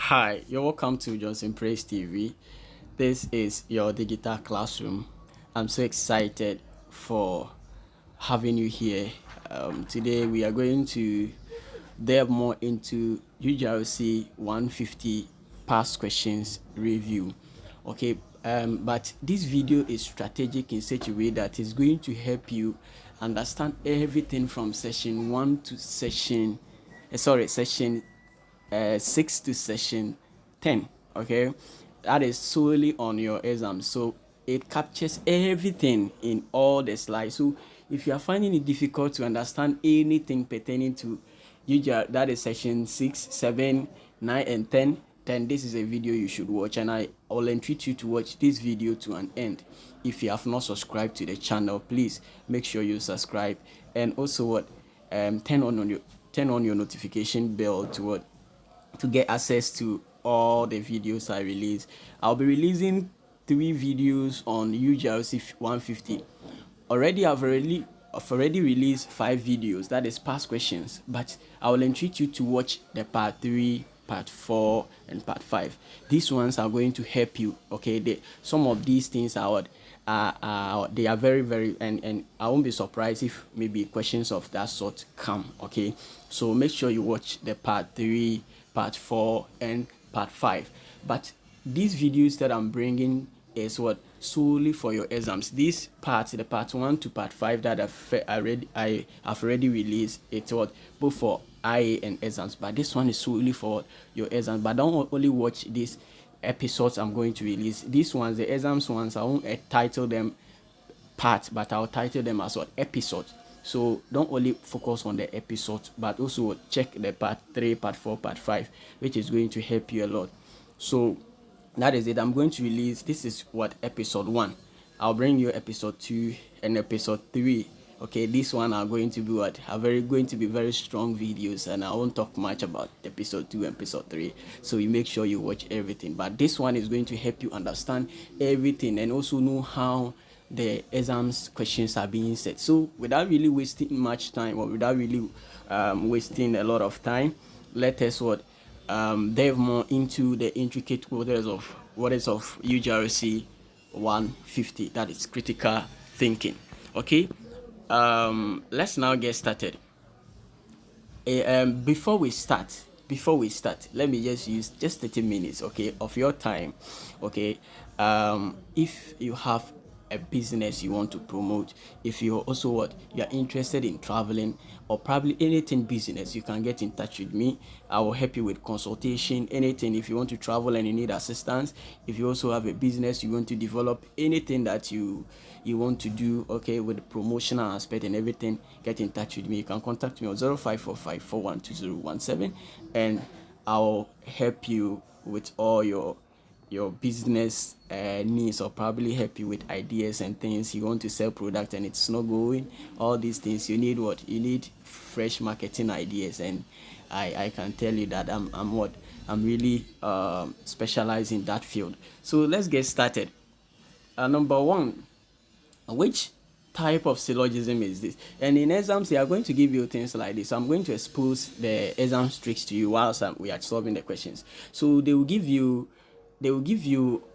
Hi, you're welcome to Johnson Praise TV. This is your digital classroom. I'm so excited for having you here. Today we are going to delve more into UGRC 150 past questions review. Okay, but this video is strategic in such a way that it's going to help you understand everything from session 1 to session 6 to session 10. Okay, that is solely on your exam, so it captures everything in all the slides. So if you are finding it difficult to understand anything pertaining to UGR, that is session 6, 7, 9 and 10, then this is a video you should watch, and I will entreat you to watch this video to an end. If you have not subscribed to the channel, please make sure you subscribe, and also what turn on your notification bell to get access to all the videos I release. I'll be releasing 3 videos on UGRC 150. I've already released 5 videos, that is past questions, but I will entreat you to watch the part 3, part 4 and part 5. These ones are going to help you. Okay, some of these things are they are very, and I won't be surprised if maybe questions of that sort come. Okay, so make sure you watch the part 3, part 4 and part 5. But these videos that I'm bringing is what solely for your exams. These parts, the part 1 to part 5 that I have already released, it's what both for IA and exams, but this one is solely for your exams. But don't only watch these episodes I'm going to release. These ones, the exams ones, I won't title them part, but I'll title them as what episodes. So don't only focus on the episode, but also check the part 3, part 4, part 5, which is going to help you a lot. So that is it. I'm going to release, this is what episode 1. I'll bring you episode 2 and episode 3. Okay, this one are going to be going to be very strong videos, and I won't talk much about episode 2 and episode 3. So you make sure you watch everything. But this one is going to help you understand everything and also know how the exams questions are being set. So without really wasting much time, or without really wasting a lot of time, let us delve more into the intricate waters of UGRC 150, that is critical thinking. Okay, let's now get started. Before we start, let me just use 30 minutes, okay, of your time. Okay, if you have a business you want to promote, if you also you are interested in traveling, or probably anything business, you can get in touch with me. I will help you with consultation, anything. If you want to travel and you need assistance, if you also have a business you want to develop, anything that you want to do, okay, with the promotional aspect and everything, get in touch with me. You can contact me on 0545412017, and I'll help you with all your business needs, or probably help you with ideas and things. You want to sell product and it's not going, all these things, you need you need fresh marketing ideas, and I can tell you that I'm really specialized in that field. So let's get started. Number 1, which type of syllogism is this? And in exams they are going to give you things like this. I'm going to expose the exam tricks to you whilst we are solving the questions. So they will give you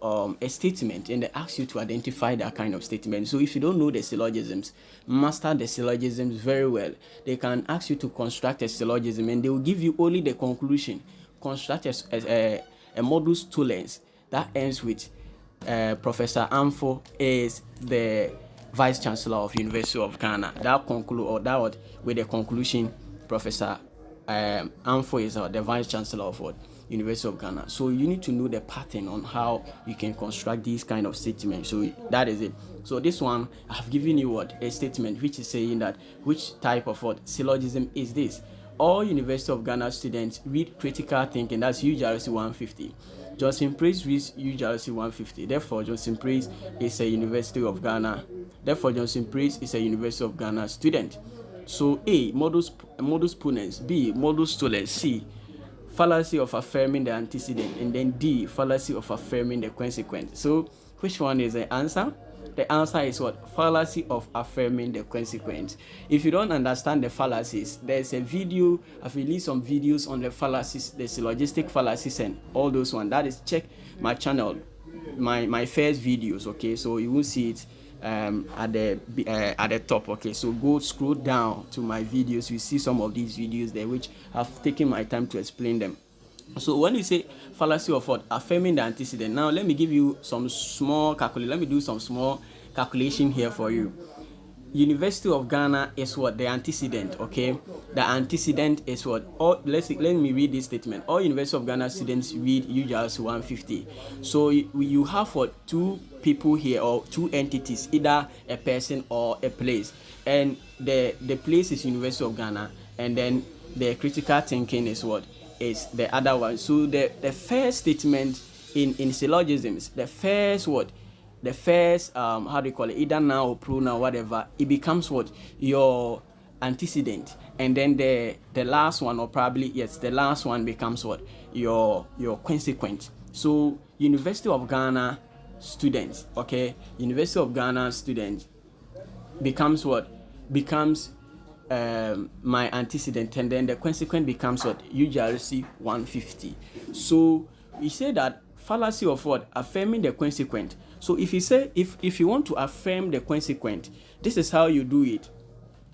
a statement, and they ask you to identify that kind of statement. So if you don't know the syllogisms, master the syllogisms very well. They can ask you to construct a syllogism, and they will give you only the conclusion. Construct a modus tollens that ends with Professor Amfo is the Vice Chancellor of University of Ghana. With the conclusion, Professor Amfo is the Vice Chancellor of University of Ghana. So you need to know the pattern on how you can construct these kind of statements. So that is it. So this one, I've given you a statement which is saying that which type of syllogism is this. All University of Ghana students read critical thinking, that's UGRC 150. Johnson Praise reads UGRC 150. Therefore, Johnson Praise is a University of Ghana. Therefore, Johnson Praise is a University of Ghana student. So A, modus ponens. B, modus tollens. C, fallacy of affirming the antecedent. And then D, fallacy of affirming the consequent. So which one is the answer? The answer is what? Fallacy of affirming the consequence. If you don't understand the fallacies, there's a video. I've released some videos on the fallacies, the syllogistic fallacies and all those ones. That is, check my channel, my first videos. Okay, so you will see it at the top. Okay, so go scroll down to my videos. You see some of these videos there which I've taken my time to explain them. So when you say fallacy of what? Affirming the antecedent. Now let me give you some small calculation. Let me do some small calculation here for you. University of Ghana is what? The antecedent. Okay, the antecedent is what? Let me read this statement. All University of Ghana students read UGRC150. So you have what? Two people here, or two entities, either a person or a place, and the place is University of Ghana, and then the critical thinking is what? Is the other one. So the first statement in syllogisms, the first what? The first how do you call it, either noun or pronoun, whatever, it becomes what? Your antecedent. And then the last one, or probably yes, the last one becomes what? Your consequent. So University of Ghana students, okay, University of Ghana students becomes what? Becomes my antecedent, and then the consequent becomes what? UGRC 150. So we say that fallacy of what? Affirming the consequent. So if you say, if you want to affirm the consequent, this is how you do it.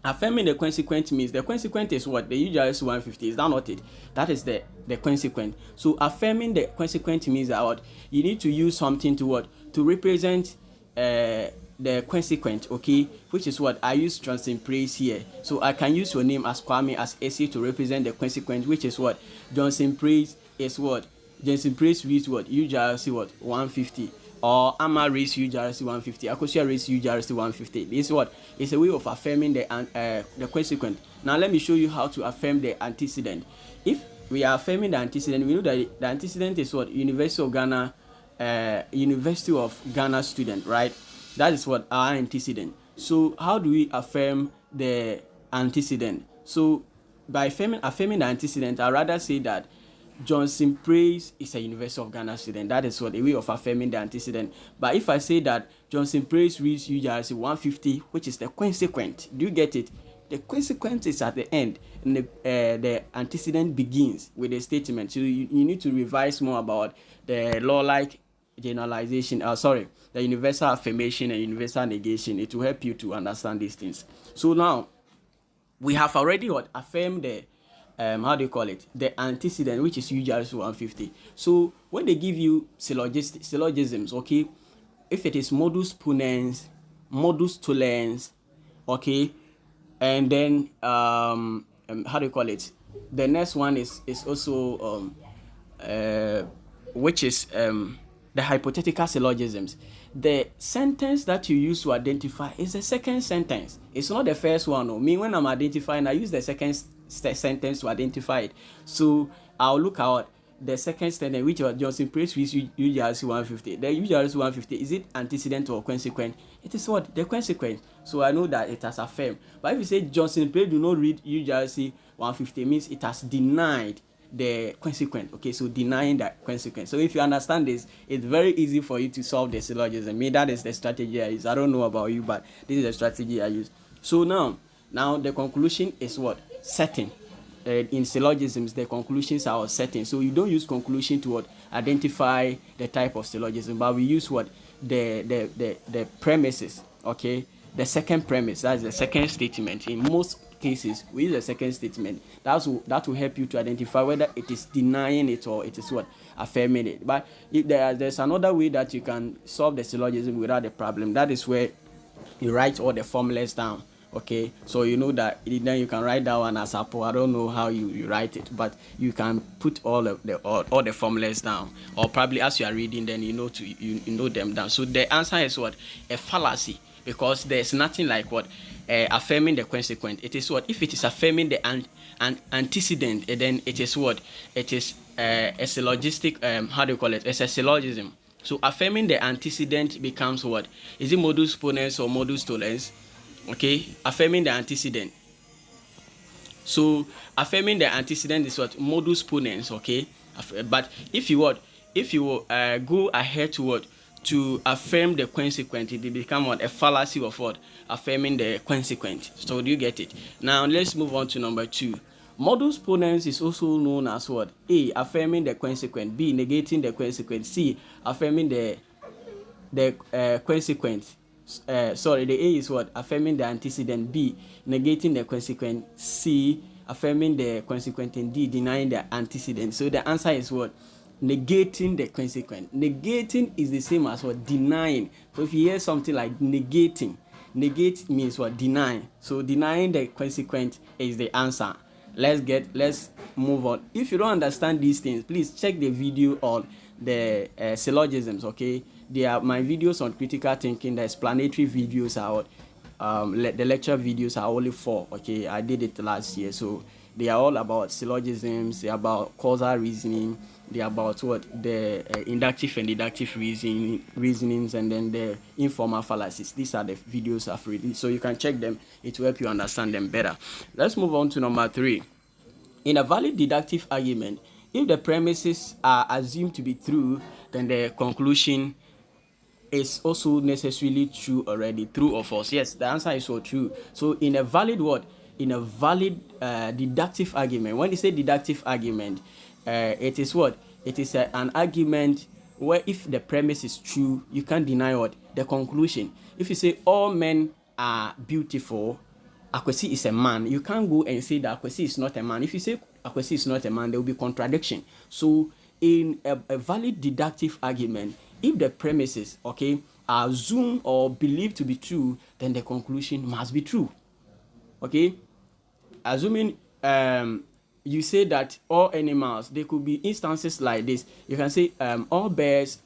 Affirming the consequent means the consequent is what? The UGRS 150. Is that not it? That is the consequent. So affirming the consequent means that what? You need to use something to what? To represent the consequent, okay? Which is what? I use transitive praise here. So I can use your name as Kwame as AC to represent the consequent, which is what? Johnson Praise is what? Johnson Praise reads what? UGRC what? 150. Or Ama raise UGRC 150. Akosia raise UGRC 150. This is what? It's a way of affirming the consequent. Now let me show you how to affirm the antecedent. If we are affirming the antecedent, we know that the antecedent is what? University of Ghana, University of Ghana student, right? That is what our antecedent. So how do we affirm the antecedent? So by affirming the antecedent, I'd rather say that Johnson Praise is a University of Ghana student. That is what a way of affirming the antecedent. But if I say that Johnson Praise reads UGRC 150, which is the consequent, do you get it? The consequence is at the end, and the antecedent begins with a statement. So you need to revise more about the law-like generalization. The universal affirmation and universal negation. It will help you to understand these things. So now we have already what? Affirmed the how do you call it? The antecedent, which is UGRC 150. So when they give you syllogisms, okay, if it is modus ponens, modus tollens, okay, and then how do you call it? The next one is also which is the hypothetical syllogisms. The sentence that you use to identify is the second sentence. It's not the first one. No. Me, when I'm identifying, I use the second sentence to identify it. So I'll look at the second sentence, which was Johnson Praise with UGRC 150. The UGRC 150, is it antecedent or consequent? It is what? The consequent. So I know that it has affirmed. But if you say Johnson Praise do not read UGRC 150, means it has denied the consequent. Okay, so denying that consequence. So if you understand this, it's very easy for you to solve the syllogism. Me, that is the strategy I use. I don't know about you, but this is the strategy I use. So now the conclusion is what? Certain. In syllogisms, the conclusions are certain. So you don't use conclusion to what? Identify the type of syllogism, but we use what? The premises. Okay, the second premise. That's the second statement. In most cases, we use the second statement. That will help you to identify whether it is denying it or it is what? Affirming it. But if there's another way that you can solve the syllogism without the problem. That is where you write all the formulas down. Okay, so you know that then you can write that one as Apple. I don't know how you write it, but you can put all the formulas down, or probably as you are reading, then you know them down. So the answer is what? A fallacy, because there's nothing like what? Affirming the consequent. It is what? If it is affirming the antecedent, then it is what? It is a syllogistic. How do you call it? It's a syllogism. So affirming the antecedent becomes what? Is it modus ponens or modus tollens? Okay, affirming the antecedent. So affirming the antecedent is what? Modus ponens. Okay, but if you go ahead to what? to affirm the consequent, it become what? A fallacy of what? Affirming the consequent. So do you get it? Now let's move on to number 2. Modus ponens is also known as what? A, affirming the consequent. B, negating the consequent. C, affirming the consequent. Sorry, the A is what? Affirming the antecedent. B, negating the consequent. C, affirming the consequent. And D, denying the antecedent. So the answer is what? Negating the consequent. Negating is the same as what? Denying. So if you hear something like negating, negate means what? Denying. So denying the consequent is the answer. Let's move on. If you don't understand these things, please check the video on the syllogisms. Okay, they are my videos on critical thinking. The explanatory videos are the lecture videos are only 4. Okay, I did it last year, so they are all about syllogisms. They are about causal reasoning. They are about what? The inductive and deductive reasonings, and then the informal fallacies. These are the videos I've released, so you can check them. It will help you understand them better. Let's move on to number 3. In a valid deductive argument, if the premises are assumed to be true, then the conclusion is also necessarily true already. True or false? Yes, the answer is so true. So in a valid what? In a valid deductive argument, when you say deductive argument, it is what? It is an argument where if the premise is true, you can't deny what? The conclusion. If you say all men are beautiful, Akwesi is a man, you can't go and say that Akwesi is not a man. If you say Akwesi is not a man, there will be contradiction. So in a valid deductive argument, if the premises, okay, are assumed or believed to be true, then the conclusion must be true. Okay, assuming you say that all animals, there could be instances like this. You can say all bears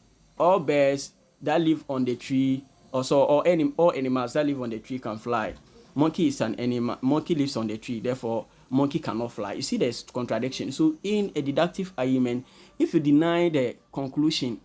that live on the tree, also all animals that live on the tree can fly. Monkey is an animal, monkey lives on the tree, therefore monkey cannot fly. You see, there's contradiction. So in a deductive argument, if you deny the conclusion,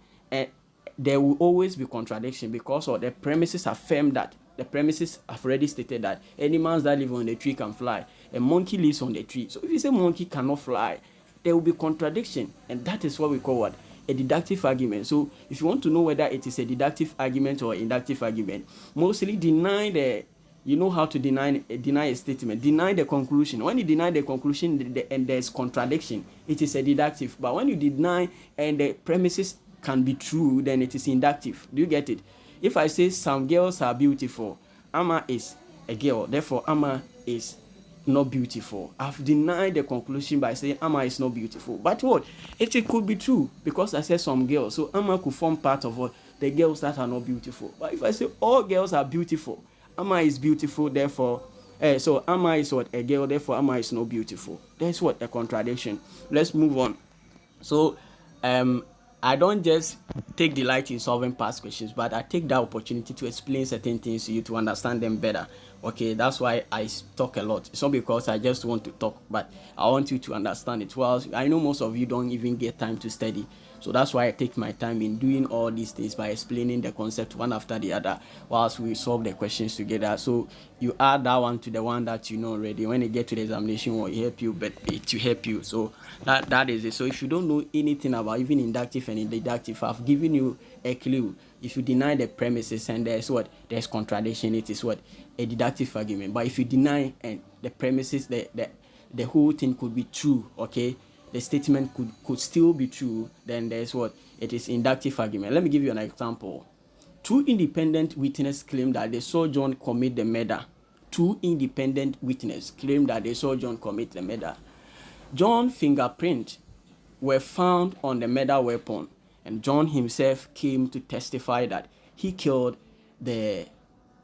there will always be contradiction, because the premises affirm that. The premises have already stated that animals that live on the tree can fly. A monkey lives on the tree. So if you say monkey cannot fly, there will be contradiction, and that is what we call what? A deductive argument. So if you want to know whether it is a deductive argument or inductive argument, mostly deny the, you know how to deny a statement. Deny the conclusion. When you deny the conclusion and there's contradiction, it is a deductive. But when you deny and the premises can be true, then it is inductive. Do you get it? If I say some girls are beautiful, Amma is a girl, therefore Amma is not beautiful. I've denied the conclusion by saying Amma is not beautiful. But what? It could be true, because I said some girls, so Amma could form part of what? The girls that are not beautiful. But if I say all girls are beautiful, Amma is beautiful, therefore so Amma is what? A girl, therefore Amma is not beautiful. That's what? A contradiction. Let's move on. So I don't just take delight in solving past questions, but I take that opportunity to explain certain things to you to understand them better. Okay, that's why I talk a lot. It's not because I just want to talk, but I want you to understand it. Well, I know most of you don't even get time to study. So that's why I take my time in doing all these things by explaining the concept one after the other whilst we solve the questions together. So you add that one to the one that you know already. When you get to the examination, it will help you, but it will help you. So that is it. So if you don't know anything about even inductive and deductive, I've given you a clue. If you deny the premises and there's what? There's contradiction, it is what? A deductive argument. But if you deny and the premises, the whole thing could be true, okay? The statement could still be true, then there's what? It is inductive argument. Let me give you an example. Two independent witnesses claim that they saw John commit the murder. Two independent witnesses claim that they saw John commit the murder. John's fingerprints were found on the murder weapon, and John himself came to testify that he killed the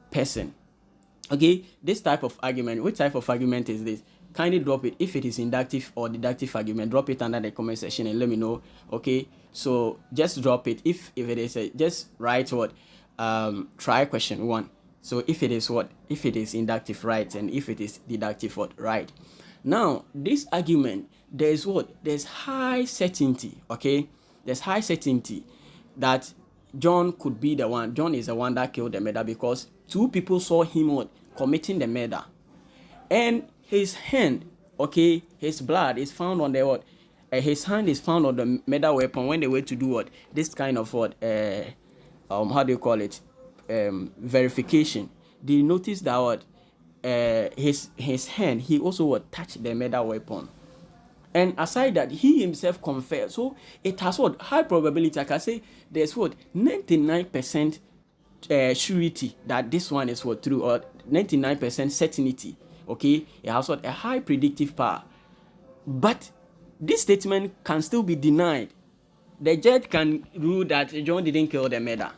person. Okay, this type of argument, which type of argument is this? Kindly drop it if it is inductive or deductive argument. Drop it under the comment section and let me know. Okay, so just drop it. If it is just write what try question 1. So if it is what? If it is inductive, right, and if it is deductive, what? Right. Now this argument, there's what? There's high certainty. Okay, there's high certainty that John could be the one. John is the one that killed the murder, because two people saw him what? Committing the murder, and his hand, okay, his blood is found on the what? His hand is found on the murder weapon when they were to do what? This kind of what? how do you call it, verification, they notice that what his hand, he also what touched the murder weapon. And aside that, he himself confessed. So it has what high probability. I can say there's what 99% surety that this one is what true, or 99% certainty. Okay, it has what a high predictive power. But this statement can still be denied. The judge can rule that John didn't kill the murder.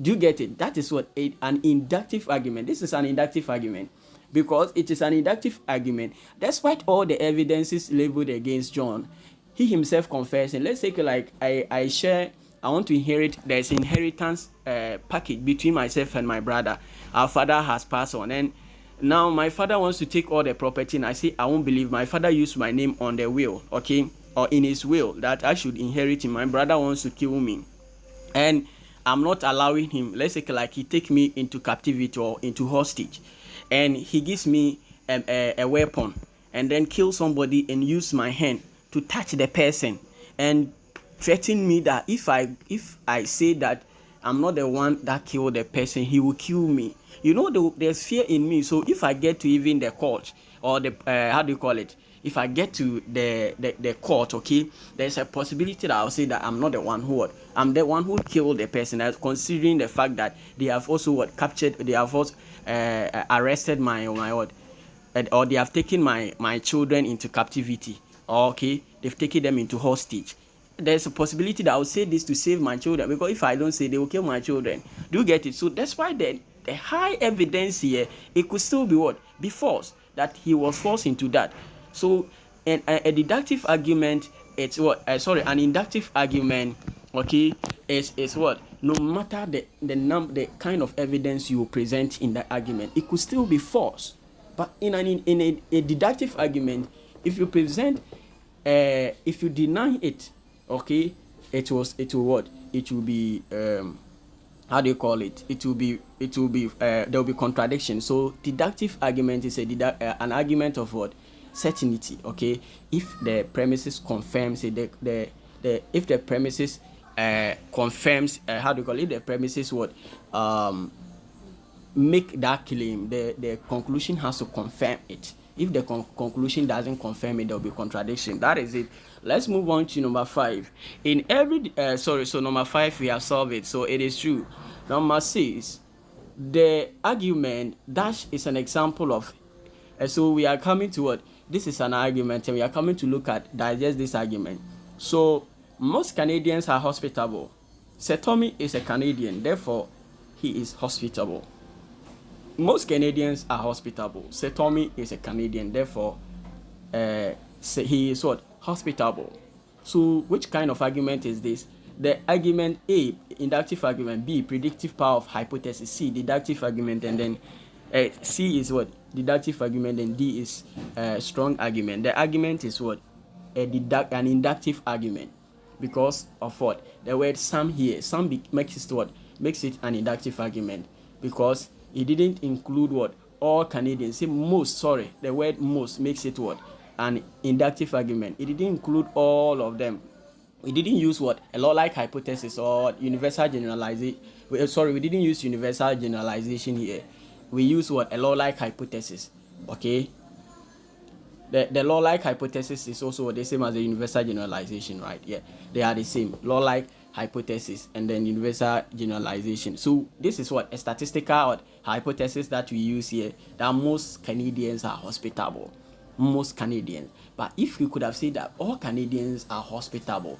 Do you get it? That is what an inductive argument. This is an inductive argument because it is an inductive argument. Despite all the evidences leveled against John, he himself confessing. Let's take like I want to inherit. There's inheritance package between myself and my brother. Our father has passed on, and now my father wants to take all the property, and I say I won't believe. My father used my name on the will, okay, or in his will that I should inherit him. My brother wants to kill me, and I'm not allowing him. Let's say like he take me into captivity or into hostage, and he gives me a weapon and then kill somebody and use my hand to touch the person and threaten me that if I say that I'm not the one that killed the person, he will kill me. You know, there's fear in me. So if I get to even the court or the how do you call it, if I get to the court, okay, there's a possibility that I'll say that I'm not the one who I'm the one who killed the person, considering the fact that they have also captured, they have also arrested my what, or they have taken my children into captivity, okay, they've taken them into hostage. There's a possibility that I'll say this to save my children, because if I don't say, they will kill my children. Do you get it? So that's why the high evidence here, it could still be what? Be false, that he was forced into that. So a deductive argument, it's what? An inductive argument, okay, is what? No matter the kind of evidence you present in that argument, it could still be false. But in a deductive argument, if you present, if you deny it, okay, it will what? It will be how do you call it? It will be there will be contradiction. So deductive argument is an argument of what? Certainty. Okay, if the premises confirms it, if the premises confirms, how do you call it? The premises what make that claim, the conclusion has to confirm it. If the conclusion doesn't confirm it, there will be contradiction. That is it. Let's move on to number 5. In every so number 5 we have solved it, so it is true. Number 6, the argument dash is an example of, so we are coming to what? This is an argument, and we are coming to look at digest this argument. So most Canadians are hospitable. Setomi is a Canadian, therefore he is hospitable. Most Canadians are hospitable. Setomi is a Canadian, therefore he is what? Hospitable. So which kind of argument is this? The argument A, inductive argument; B, predictive power of hypothesis; C, deductive argument; and then C is what? Deductive argument, and D is strong argument. The argument is what? An inductive argument, because of what? The word some here. Some makes it what? Makes it an inductive argument, because it didn't include what? All Canadians. Say most, sorry. The word most makes it what? An inductive argument. It didn't include all of them. We didn't use what? A law-like hypothesis or universal generalization. We didn't use universal generalization here. We use what? A law-like hypothesis. Okay. The law-like hypothesis is also the same as the universal generalization, right? Yeah, they are the same. Law-like hypothesis and then universal generalization. So this is what? A statistical hypothesis that we use here, that most Canadians are hospitable. Most Canadians. But if we could have said that all Canadians are hospitable,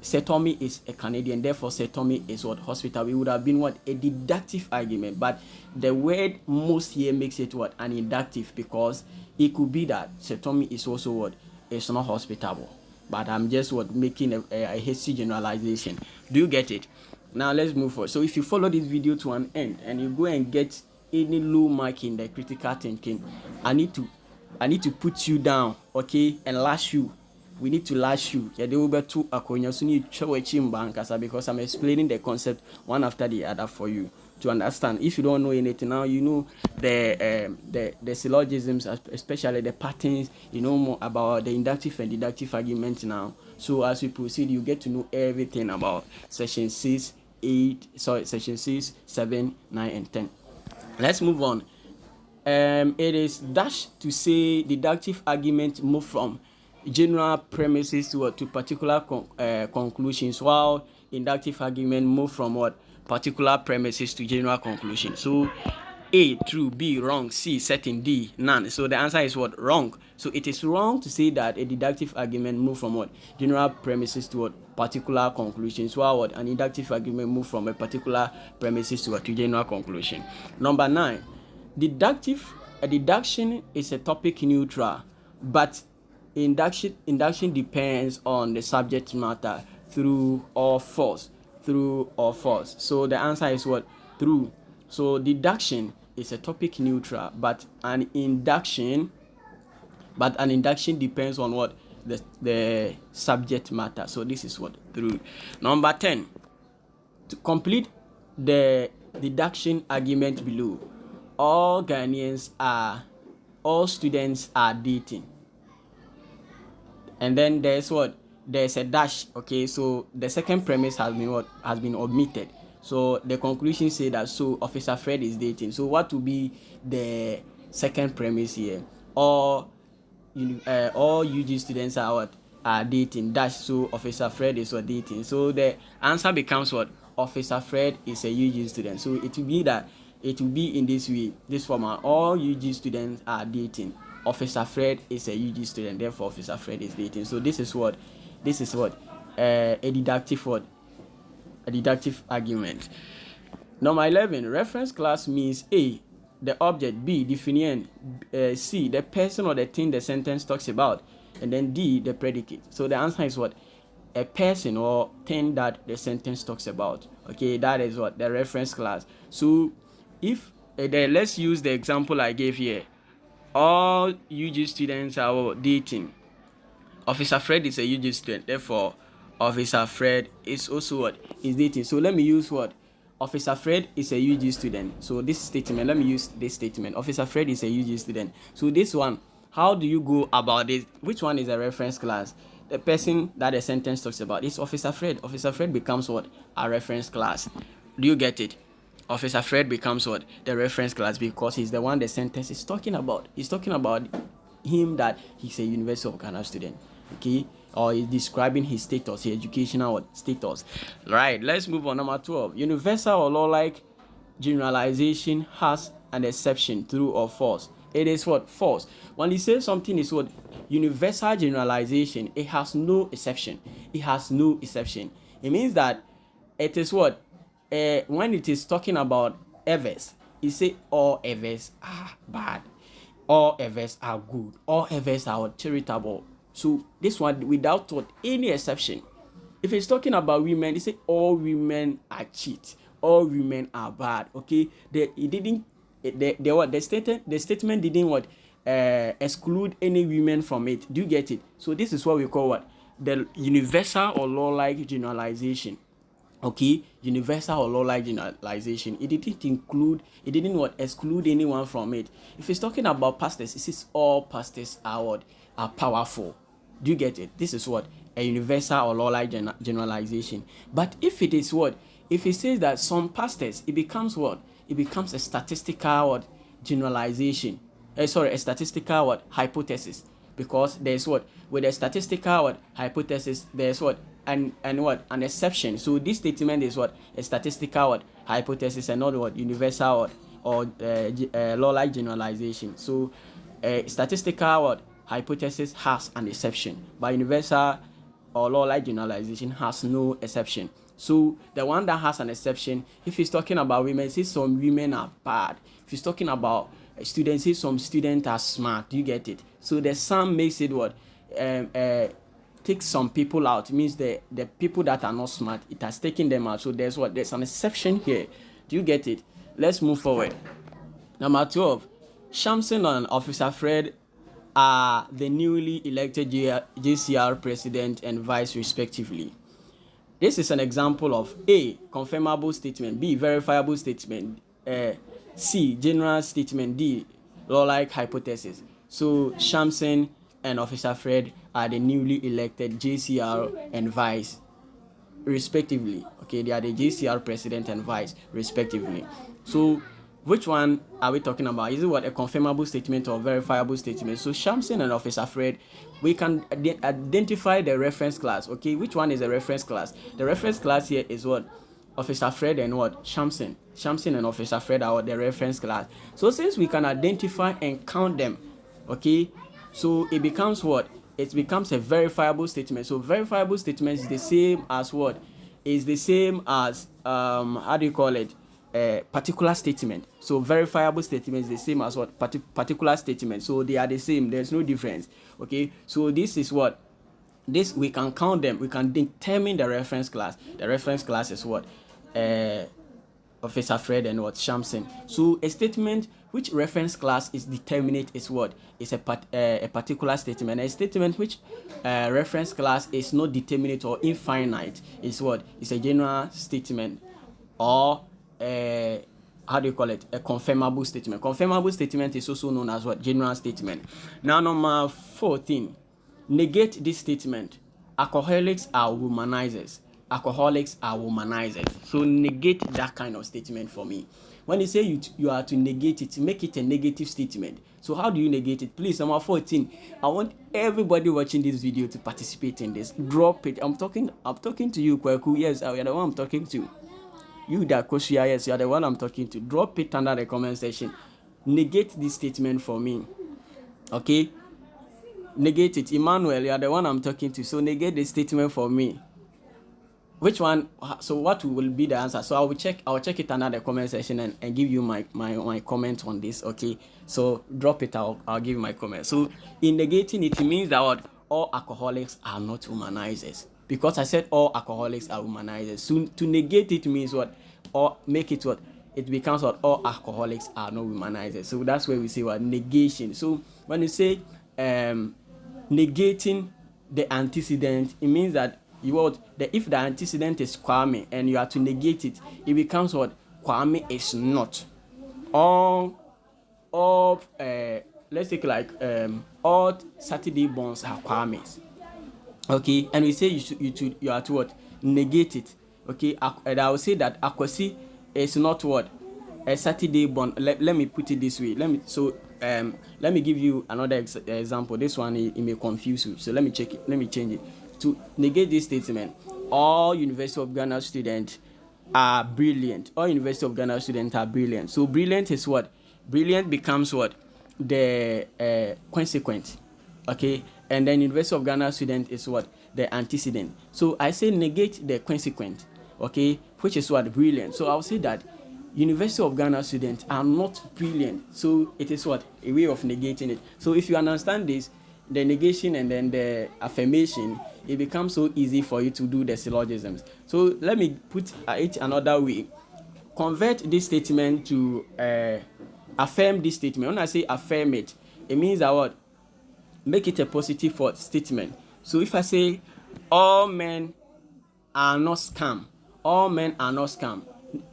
Setomi is a Canadian, therefore Setomi is what? Hospitable. It would have been what? A deductive argument. But the word most here makes it what? An inductive, because it could be that Setomi is also what? It's not hospitable. But I'm just what? Making a hasty generalization. Do you get it? Now let's move forward. So if you follow this video to an end and you go and get any low mark in the critical thinking, I need to put you down, okay, and lash you. We need to lash you. Yeah, they will be too akonya, so need to because I'm explaining the concept one after the other for you to understand. If you don't know anything now, you know the syllogisms, especially the patterns. You know more about the inductive and deductive arguments now. So as we proceed, you get to know everything about section 6 section 6, 7, 9, and 10. Let's move on. It is dash to say deductive argument move from general premises to particular conclusions, while inductive argument move from what particular premises to general conclusion. So A true, B wrong, C certain, D none. So the answer is what? Wrong. So it is wrong to say that a deductive argument move from what general premises to what particular conclusions, while what an inductive argument move from a particular premises to general conclusion. Number 9. Deduction is a topic neutral, but induction depends on the subject matter, true or false. So the answer is what? True. So deduction is a topic neutral, but an induction depends on what? The subject matter. So this is what? True. Number 10. To complete the deduction argument below, all students are dating. And then there's what? There's a dash. Okay, so the second premise has been omitted. So the conclusion say that Officer Fred is dating. So what will be the second premise here? All UG students are what? Are dating. Dash. So Officer Fred is what? Dating. So the answer becomes what? Officer Fred is a UG student. So it will be in this way, this format. All UG students are dating. Officer Fred is a UG student, therefore Officer Fred is dating. So this is what a deductive argument. Number 11. Reference class means A, the object, B, definition, C, the person or the thing the sentence talks about, and then D, the predicate. So the answer is what? A person or thing that the sentence talks about. Okay, that is what? The reference class. So if let's use the example I gave here. All UG students are dating. Officer Fred is a UG student, therefore Officer Fred is also what? Is dating. So let me use what? Officer Fred is a UG student. So this statement, let me use this statement. Officer Fred is a UG student. So this one, how do you go about this? Which one is a reference class? The person that the sentence talks about is Officer Fred. Officer Fred becomes what? A reference class. Do you get it? Officer Fred becomes what? The reference class, because he's the one the sentence is talking about. He's talking about him, that he's a University of Ghana student. Okay? Or he's describing his status, his educational status. Right, let's move on. Number 12. Universal or law-like generalization has an exception, true or false. It is what? False. When you say something is what? Universal generalization, it has no exception. It has no exception. It means that it is what? When it is talking about evers, it say all evers are bad, all evers are good, all evers are charitable. So this one without what? Any exception. If it's talking about women, it say all women are cheat, all women are bad. Okay, the statement didn't what? Exclude any women from it. Do you get it? So this is what we call what? The universal or law-like generalization. Okay, universal or law-like generalization. It didn't what? Exclude anyone from it. If it's talking about pastors, it says all pastors are what? Are powerful. Do you get it? This is what? A universal or law-like generalization. But if it is what? If it says that some pastors, it becomes what? It becomes a statistical what? Generalization. A statistical what? Hypothesis. Because there's what? With a statistical what? Hypothesis, there's what? And what? An exception. So this statement is what? A statistical what? Hypothesis, and not what? Universal what? Or law-like generalization. So statistical what? Hypothesis has an exception, but universal or law-like generalization has no exception. So the one that has an exception, if he's talking about women, say some women are bad. If he's talking about students, say some students are smart. Do you get it? So the sum makes it what? Take some people out. It means the people that are not smart, it has taken them out. So there's what? There's an exception here. Do you get it? Let's move forward. Number 12. Shamson and Officer Fred are the newly elected JCR president and vice respectively. This is an example of A, confirmable statement, B, verifiable statement, C, general statement, D, law-like hypothesis. So Shamson and Officer Fred are the newly elected JCR and vice. respectively. Okay, they are the JCR president and vice respectively. So which one are we talking about? Is it what, a confirmable statement or verifiable statement? So Shamsin and Officer Fred, we can identify the reference class. Okay, which one is the reference class? The reference class here is what? Officer Fred and what? Shamsin. Shamsin and Officer Fred are the reference class. So since we can identify and count them, okay, so it becomes what? It becomes a verifiable statement. So verifiable statement is the same as what? Is the same as how do you call it? A particular statement. So verifiable statement is the same as what? Particular statement. So they are the same. There's no difference. Okay. So this is what? This, we can count them. We can determine the reference class. The reference class is what? Officer Fred and what? Shamsin. So a statement which reference class is determinate is what? Is a particular statement. A statement which reference class is not determinate or infinite is what? Is a general statement, or how do you call it? A confirmable statement. Confirmable statement is also known as what? General statement. Now number 14, negate this statement. Alcoholics are womanizers. Alcoholics are womanizers. So negate that kind of statement for me. When you say you are to negate it, make it a negative statement. So how do you negate it? Please, number 14, I want everybody watching this video to participate in this. Drop it. I'm talking to you, Kweku. Yes, I am the one I'm talking to. You that Koshia, yes, you are the one I'm talking to. Drop it under the comment section. Negate this statement for me. Okay? Negate it. Emmanuel, you are the one I'm talking to. So negate the statement for me. Which one? So what will be the answer? So I'll check it under the comment section and give you my comment on this. Okay, so drop it. I'll give you my comment. So in negating it means that what? All alcoholics are not womanizers, because I said all alcoholics are womanizers. So to negate it means what? Or make it what? It becomes what? All alcoholics are not womanizers. So that's where we say what? Negation. So when you say negating the antecedent, it means that if the antecedent is Kwame and you are to negate it, it becomes what? Kwame is not. All let's take like all Saturday bonds are Kwame's. Okay, and we say you are to what? Negate it. Okay, and I will say that Akwasi is not what? A Saturday bond. Let me put it this way. Let me give you another example. This one it may confuse you. So let me check it. Let me change it. To negate this statement, all University of Ghana students are brilliant. All University of Ghana students are brilliant. So brilliant is what? Brilliant becomes what? The consequent. Okay, and then University of Ghana student is what? The antecedent. So I say negate the consequent. Okay, which is what? Brilliant. So I'll say that University of Ghana students are not brilliant. So it is what? A way of negating it. So if you understand this, the negation and then the affirmation, it becomes so easy for you to do the syllogisms. So let me put it another way. Convert this statement to affirm this statement. When I say affirm it, it means that what? Make it a positive statement. So if I say all men are not scam, all men are not scam,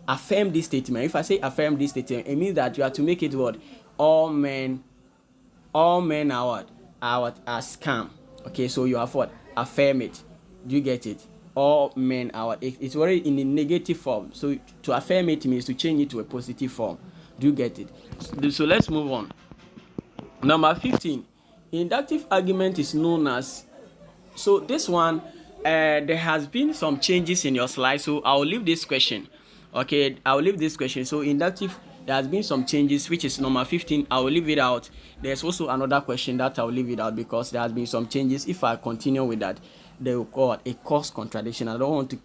affirm this statement. If I say affirm this statement, it means that you have to make it what? All men are what? Are scam. Okay, so you have what? Affirm it. Do you get it? All men are what? It's already in a negative form. So to affirm it means to change it to a positive form. Do you get it? So let's move on. Number 15. Inductive argument is known as. So this one, there has been some changes in your slide. So I'll leave this question. Okay, I'll leave this question. So inductive, there has been some changes, which is number 15. I will leave it out. There's also another question that I'll leave it out because there has been some changes. If I continue with that, they will call it a cause contradiction. I don't want to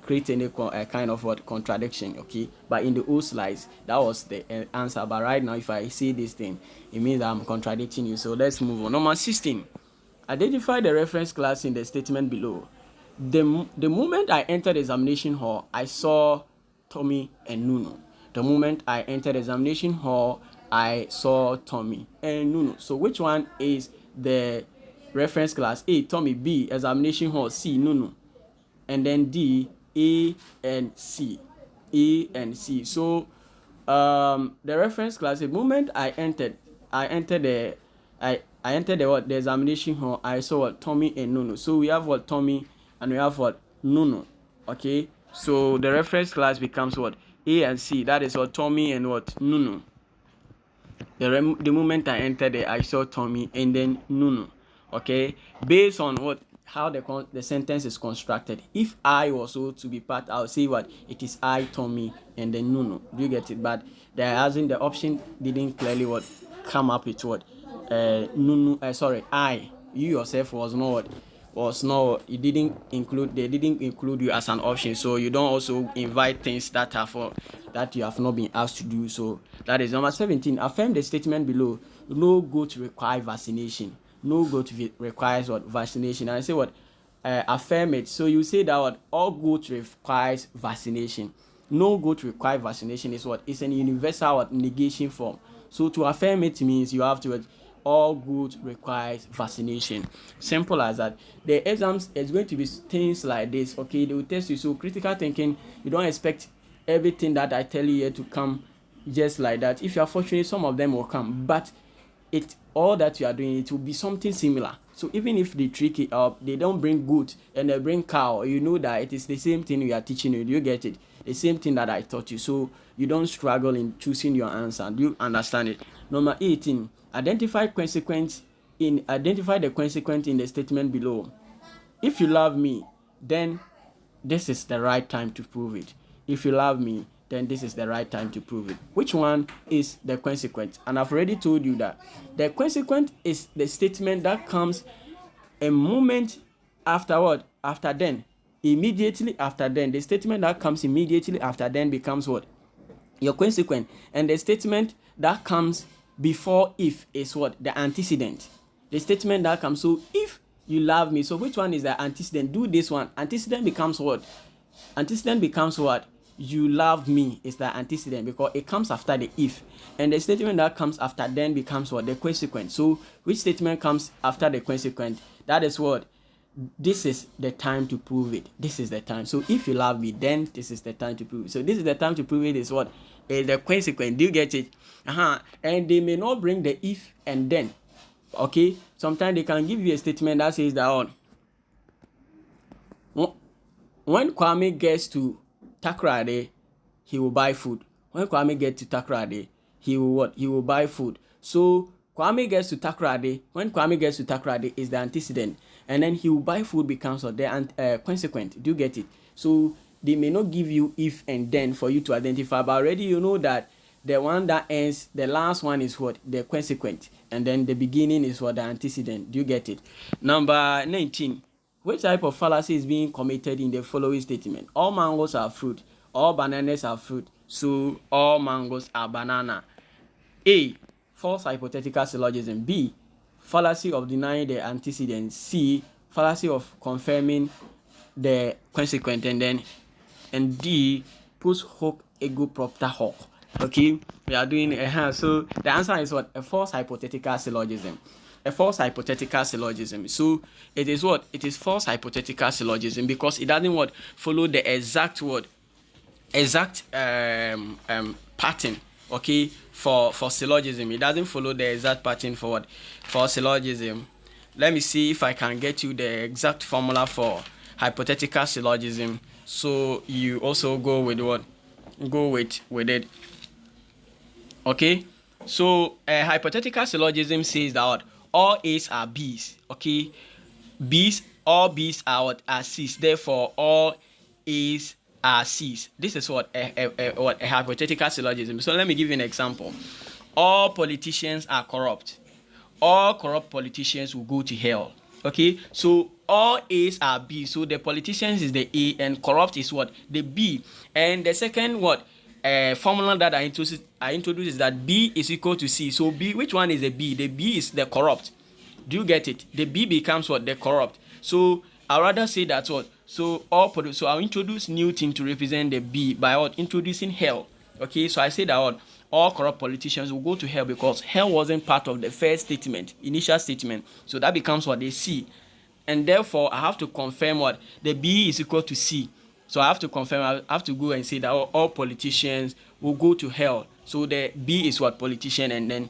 create any kind of what contradiction. Okay, but in the old slides, that was the answer. But right now, if I see this thing, it means I'm contradicting you. So let's move on. Number 16. Identify the reference class in the statement below. The moment I entered the examination hall, I saw Tommy and Nuno. The moment I entered the examination hall, I saw Tommy and Nuno. So which one is the reference class? A, Tommy. B, examination hall. C, Nuno. And then D, A and C. A and C. So the reference class, the moment I entered the what? The examination hall, I saw what? Tommy and Nuno. So we have what? Tommy and we have what? Nuno. Okay, so the reference class becomes what? A and C. That is what? Tommy and what? Nuno. The moment I entered there, I saw Tommy and then Nuno. Okay, based on what, how the sentence is constructed. If I was so to be part, I'll say what, it is I, Tommy, and then Nuno. Do you get it? But there hasn't, the option didn't clearly what come up with what Nuno. Sorry, I. You yourself was not, it didn't include, they didn't include you as an option, so you don't also invite things that are for that you have not been asked to do. So that is number 17. Affirm the statement below. No goat require vaccination. No goat requires what? Vaccination. And I say what? Affirm it. So you say that what? All goat requires vaccination. No goat require vaccination is what? It's an universal what? Negation form. So to affirm it means you have to, all good requires vaccination. Simple as that. The exams is going to be things like this. Okay, they will test you. So critical thinking, you don't expect everything that I tell you here to come just like that. If you are fortunate, some of them will come, but it, all that you are doing, it will be something similar. So even if they trick it up, they don't bring goat and they bring cow, you know that it is the same thing we are teaching you. Do you get it? The same thing that I taught you. So you don't struggle in choosing your answer. Do you understand it? Number 18, identify the consequence in the statement below. If you love me, then this is the right time to prove it. If you love me, then this is the right time to prove it. Which one is the consequence? And I've already told you that the consequence is the statement that comes a moment afterward, after then, immediately after then. The statement that comes immediately after then becomes what? Your consequence. And the statement that comes before if is what? The antecedent. The statement that comes, so if you love me, so which one is the antecedent? Do this one. Antecedent becomes what? Antecedent becomes what? You love me is the antecedent because it comes after the if, and the statement that comes after then becomes what? The consequence. So which statement comes after the consequence? That is what? This is the time to prove it. This is the time. So if you love me, then this is the time to prove it. So this is the time to prove it is what? Is the consequence. Do you get it? And they may not bring the if and then. Okay, sometimes they can give you a statement that says that when Kwame gets to Takoradi, he will buy food. When Kwame gets to Takoradi, he will what? He will buy food. So Kwame gets to Takoradi. When Kwame gets to Takoradi is the antecedent, and then he will buy food becomes the consequent. Do you get it? So they may not give you if and then for you to identify, but already you know that the one that ends, the last one is what? The consequent, and then the beginning is what? The antecedent. Do you get it? Number 19. Which type of fallacy is being committed in the following statement? All mangoes are fruit. All bananas are fruit. So all mangoes are banana. A. False hypothetical syllogism. B. Fallacy of denying the antecedent. C. Fallacy of confirming the consequent. And D. Post hoc ego propter hoc. Okay, we are doing so the answer is what? A false hypothetical syllogism. A false hypothetical syllogism. So it is what? It is false hypothetical syllogism because it doesn't what? Follow the exact word, exact pattern. Okay, for syllogism, it doesn't follow the exact pattern for what? For syllogism. Let me see if I can get you the exact formula for hypothetical syllogism. So you also go with what? Go with it. Okay, so a hypothetical syllogism says that what? All A's are B's. Okay, all B's are what? Are C's. Therefore, all A's are C's. This is what a hypothetical syllogism. So let me give you an example. All politicians are corrupt. All corrupt politicians will go to hell. Okay, so all A's are B. So the politicians is the A and corrupt is what? The B. And the second what? Formula that I introduced is that B is equal to C. So B, which one is the B? The B is the corrupt. Do you get it? The B becomes what? The corrupt. So I'd rather say that's what. So I'll introduce new thing to represent the B by what? Introducing hell. Okay, so I say that what? All corrupt politicians will go to hell because hell wasn't part of the first statement, initial statement. So that becomes what? The C. And therefore I have to confirm what? The B is equal to C. So I have to confirm, I have to go and say that all politicians will go to hell. So the B is what? Politician, and then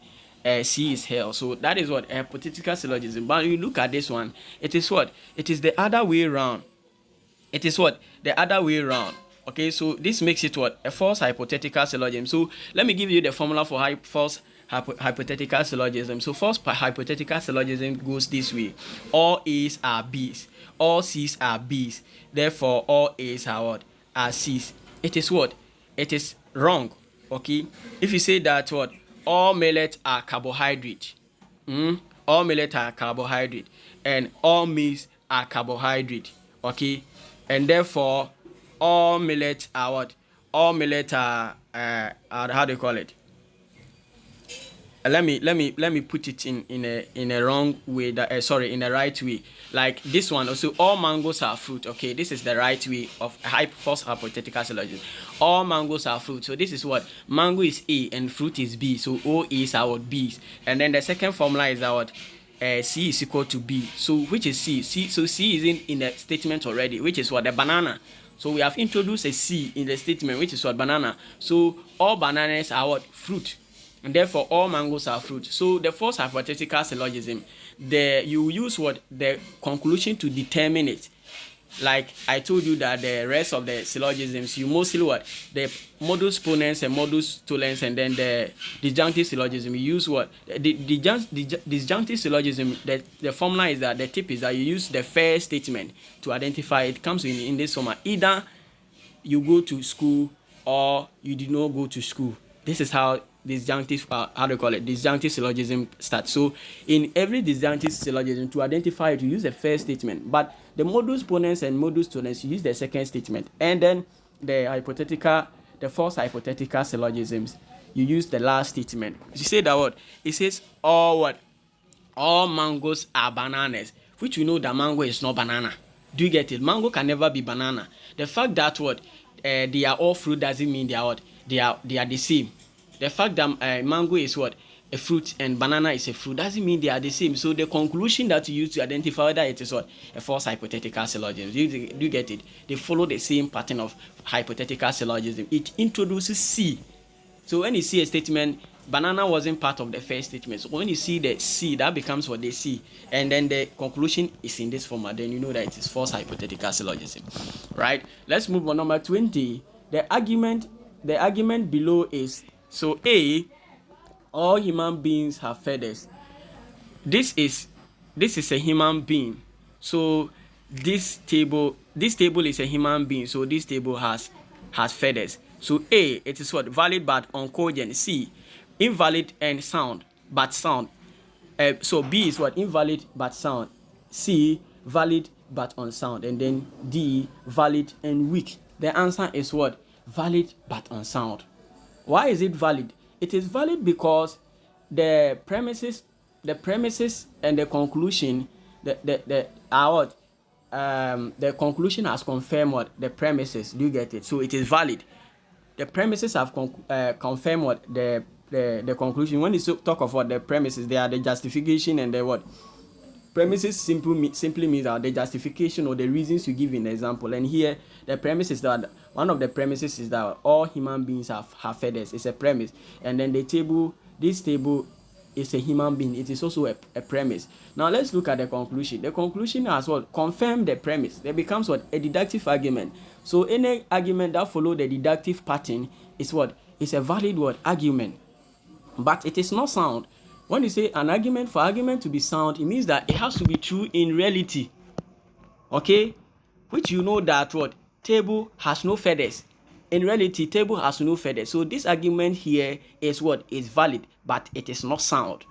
C is hell. So that is what? A hypothetical syllogism. But you look at this one, it is what? It is the other way around. it is what? The other way around. Okay, so this makes it what? A false hypothetical syllogism. So let me give you the formula for false hypothetical syllogism. So false hypothetical syllogism goes this way: all A's are B's, all C's are B's, therefore all A's are what? Are C's. It is what? It is wrong. Okay, if you say that what? All millets are carbohydrate, all millets are carbohydrate, and all maize are carbohydrate. Okay, and therefore all millets are what? All millets are how do you call it? Let me put it in a wrong way, that sorry, in a right way. Like this one also, all mangoes are fruit. Okay, this is the right way of false hypothetical syllogism. All mangoes are fruit. So this is what? Mango is A and fruit is B. So all A's are what? B's. And then the second formula is that what? C is equal to B. So which is C? So C is in the statement already, which is what? The banana. So we have introduced a C in the statement, which is what? Banana. So all bananas are what? Fruit. And therefore all mangoes are fruit. So the false hypothetical syllogism, you use what? The conclusion to determine it. Like I told you that the rest of the syllogisms, you mostly what? The modus ponens and modus tollens, and then the disjunctive syllogism, you use what? The disjunctive syllogism, the formula is that the tip is that you use the first statement to identify. It comes in this format: either you go to school or you did not go to school. This is how disjunctive, how do you call it? Disjunctive syllogism starts. So in every disjunctive syllogism, to identify it, you use the first statement, but the modus ponens and modus tollens, you use the second statement, and then the false hypothetical syllogisms, you use the last statement. You say that what? It says all what? All mangoes are bananas, which we know that mango is not banana. Do you get it? Mango can never be banana. The fact that what? They are all fruit doesn't mean they are what? They are the same. The fact that mango is what? A fruit and banana is a fruit doesn't mean they are the same. So the conclusion that you use to identify whether it is what? A false hypothetical syllogism. Do you get it? They follow the same pattern of hypothetical syllogism. It introduces C. So when you see a statement, banana wasn't part of the first statement. So when you see the C, that becomes what they see. And then the conclusion is in this format. Then you know that it is false hypothetical syllogism. Right? Let's move on. Number 20. The argument below is, so A, all human beings have feathers. This is a human being. So this table is a human being. So this table has feathers. So A, it is what? Valid but uncogent. C, invalid and sound but sound. So B is what? Invalid but sound. C, valid but unsound. And then D, valid and weak. The answer is what? Valid but unsound. Why is it valid? It is valid because the premises and the conclusion, the conclusion has confirmed what? The premises. Do you get it? So it is valid. The premises have confirmed what? The conclusion. When you talk of what? The premises, they are the justification and the what? Premises simply means that the justification or the reasons you give in the example. And here the premise is that one of the premises is that all human beings have feathers. It's a premise. And then this table is a human being. It is also a premise. Now let's look at the conclusion. The conclusion has what? Confirm the premise. There becomes what? A deductive argument. So any argument that follows the deductive pattern is what? It's a valid word argument. But it is not sound. When you say an argument, for argument to be sound, it means that it has to be true in reality. Okay? Which you know that what? Table has no feathers. In reality, table has no feathers. So this argument here is what? Is valid, but it is not sound.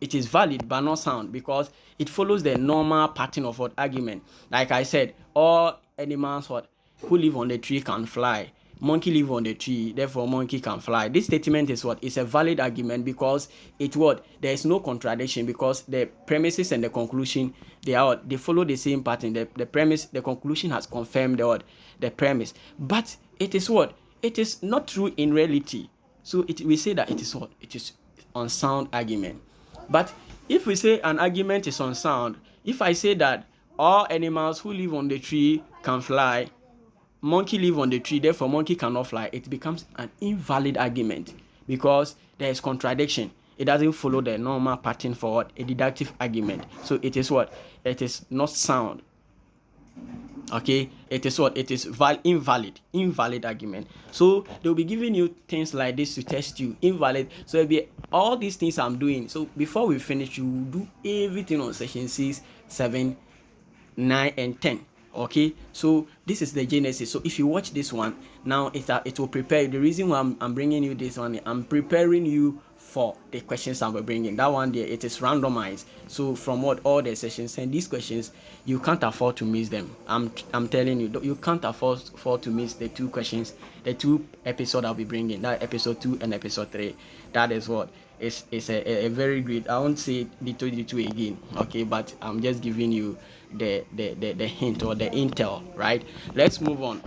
It is valid but not sound because it follows the normal pattern of what? Argument. Like I said, all animals what? Who live on the tree can fly. Monkey live on the tree, therefore monkey can fly. This statement is what? It's a valid argument because it what? There is no contradiction because the premises and the conclusion, they follow the same pattern. The premise, the conclusion has confirmed the premise. But it is what? It is not true in reality. So we say that it is what? It is unsound argument. But if we say an argument is unsound, if I say that all animals who live on the tree can fly, monkey live on the tree, therefore monkey cannot fly, it becomes an invalid argument because there is contradiction. It doesn't follow the normal pattern for what? A deductive argument. So it is what? It is not sound. Okay, it is what? It is invalid argument. So they'll be giving you things like this to test you. Invalid. So it'll be all these things I'm doing. So before we finish, you will do everything on section 6, 7, 9 and 10. Okay, so this is the genesis. So if you watch this one now, it will prepare you. The reason why I'm bringing you this one, I'm preparing you for the questions I'm bringing. That one there, it is randomized. So from what all the sessions and these questions, you can't afford to miss them. I'm telling you, you can't afford to miss the two questions, the two episodes I'll be bringing. That episode 2 and episode 3. That is what it's a very great. I won't say D2 again, okay, but I'm just giving you the hint or the intel, right? Let's move on.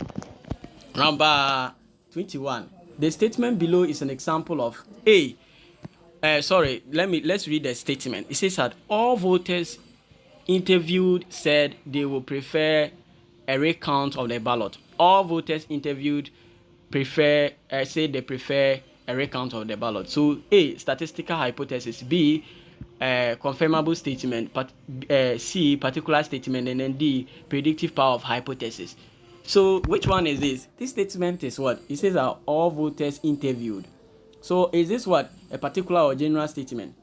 Number 21. The statement below is an example of A. Let's read the statement. It says that all voters interviewed said they will prefer a recount of the ballot. All voters interviewed say they prefer a recount of the ballot. So A, statistical hypothesis. B, confirmable statement. C, particular statement. And then D, predictive power of hypothesis. So which one is this? This statement is what? It says that all voters interviewed. So is this what? A particular or general statement?